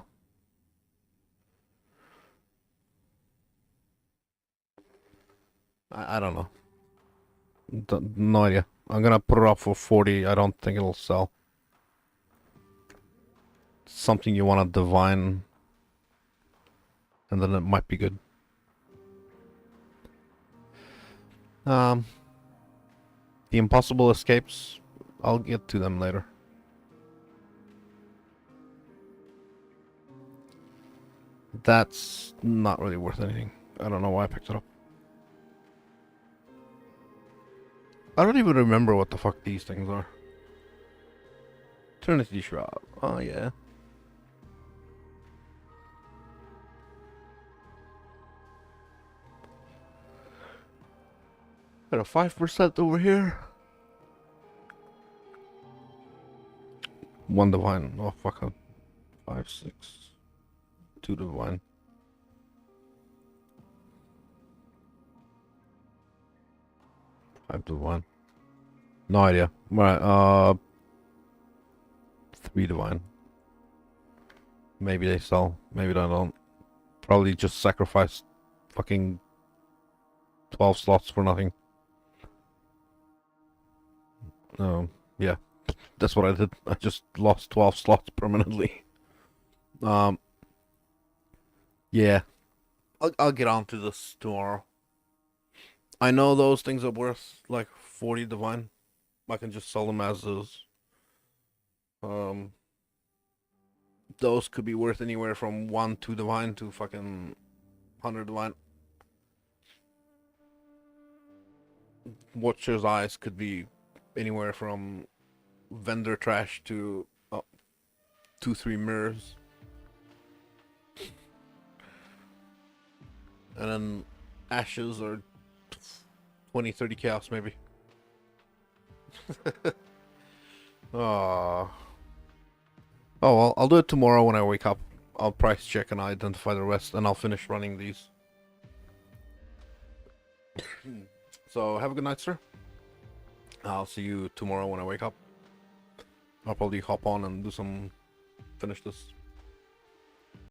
I don't know. No idea. I'm gonna put it up for 40. I don't think it'll sell. Something you want to divine, and then it might be good. The impossible escapes, I'll get to them later. That's not really worth anything. I don't know why I picked it up. I don't even remember what the fuck these things are. Trinity Shroud. Oh, yeah. Got a 5% over here. One divine. Oh, fuck up. 5, 6. 2 divine. Five divine. No idea. Right, 3 divine. Maybe they sell. Maybe they don't. Probably just sacrifice fucking 12 slots for nothing. Yeah. That's what I did. I just lost 12 slots permanently. Yeah. I'll get on to this tomorrow. I know those things are worth like 40 divine. I can just sell them as is. Um, those could be worth anywhere from 1, 2 divine to fucking 100 divine. Watcher's Eyes could be anywhere from vendor trash to 2, 3 mirrors. And then ashes are 20, 30 chaos maybe. Oh, well, I'll do it tomorrow when I wake up. I'll price check and identify the rest, and I'll finish running these. So have a good night, sir. I'll see you tomorrow when I wake up. I'll probably hop on and finish this.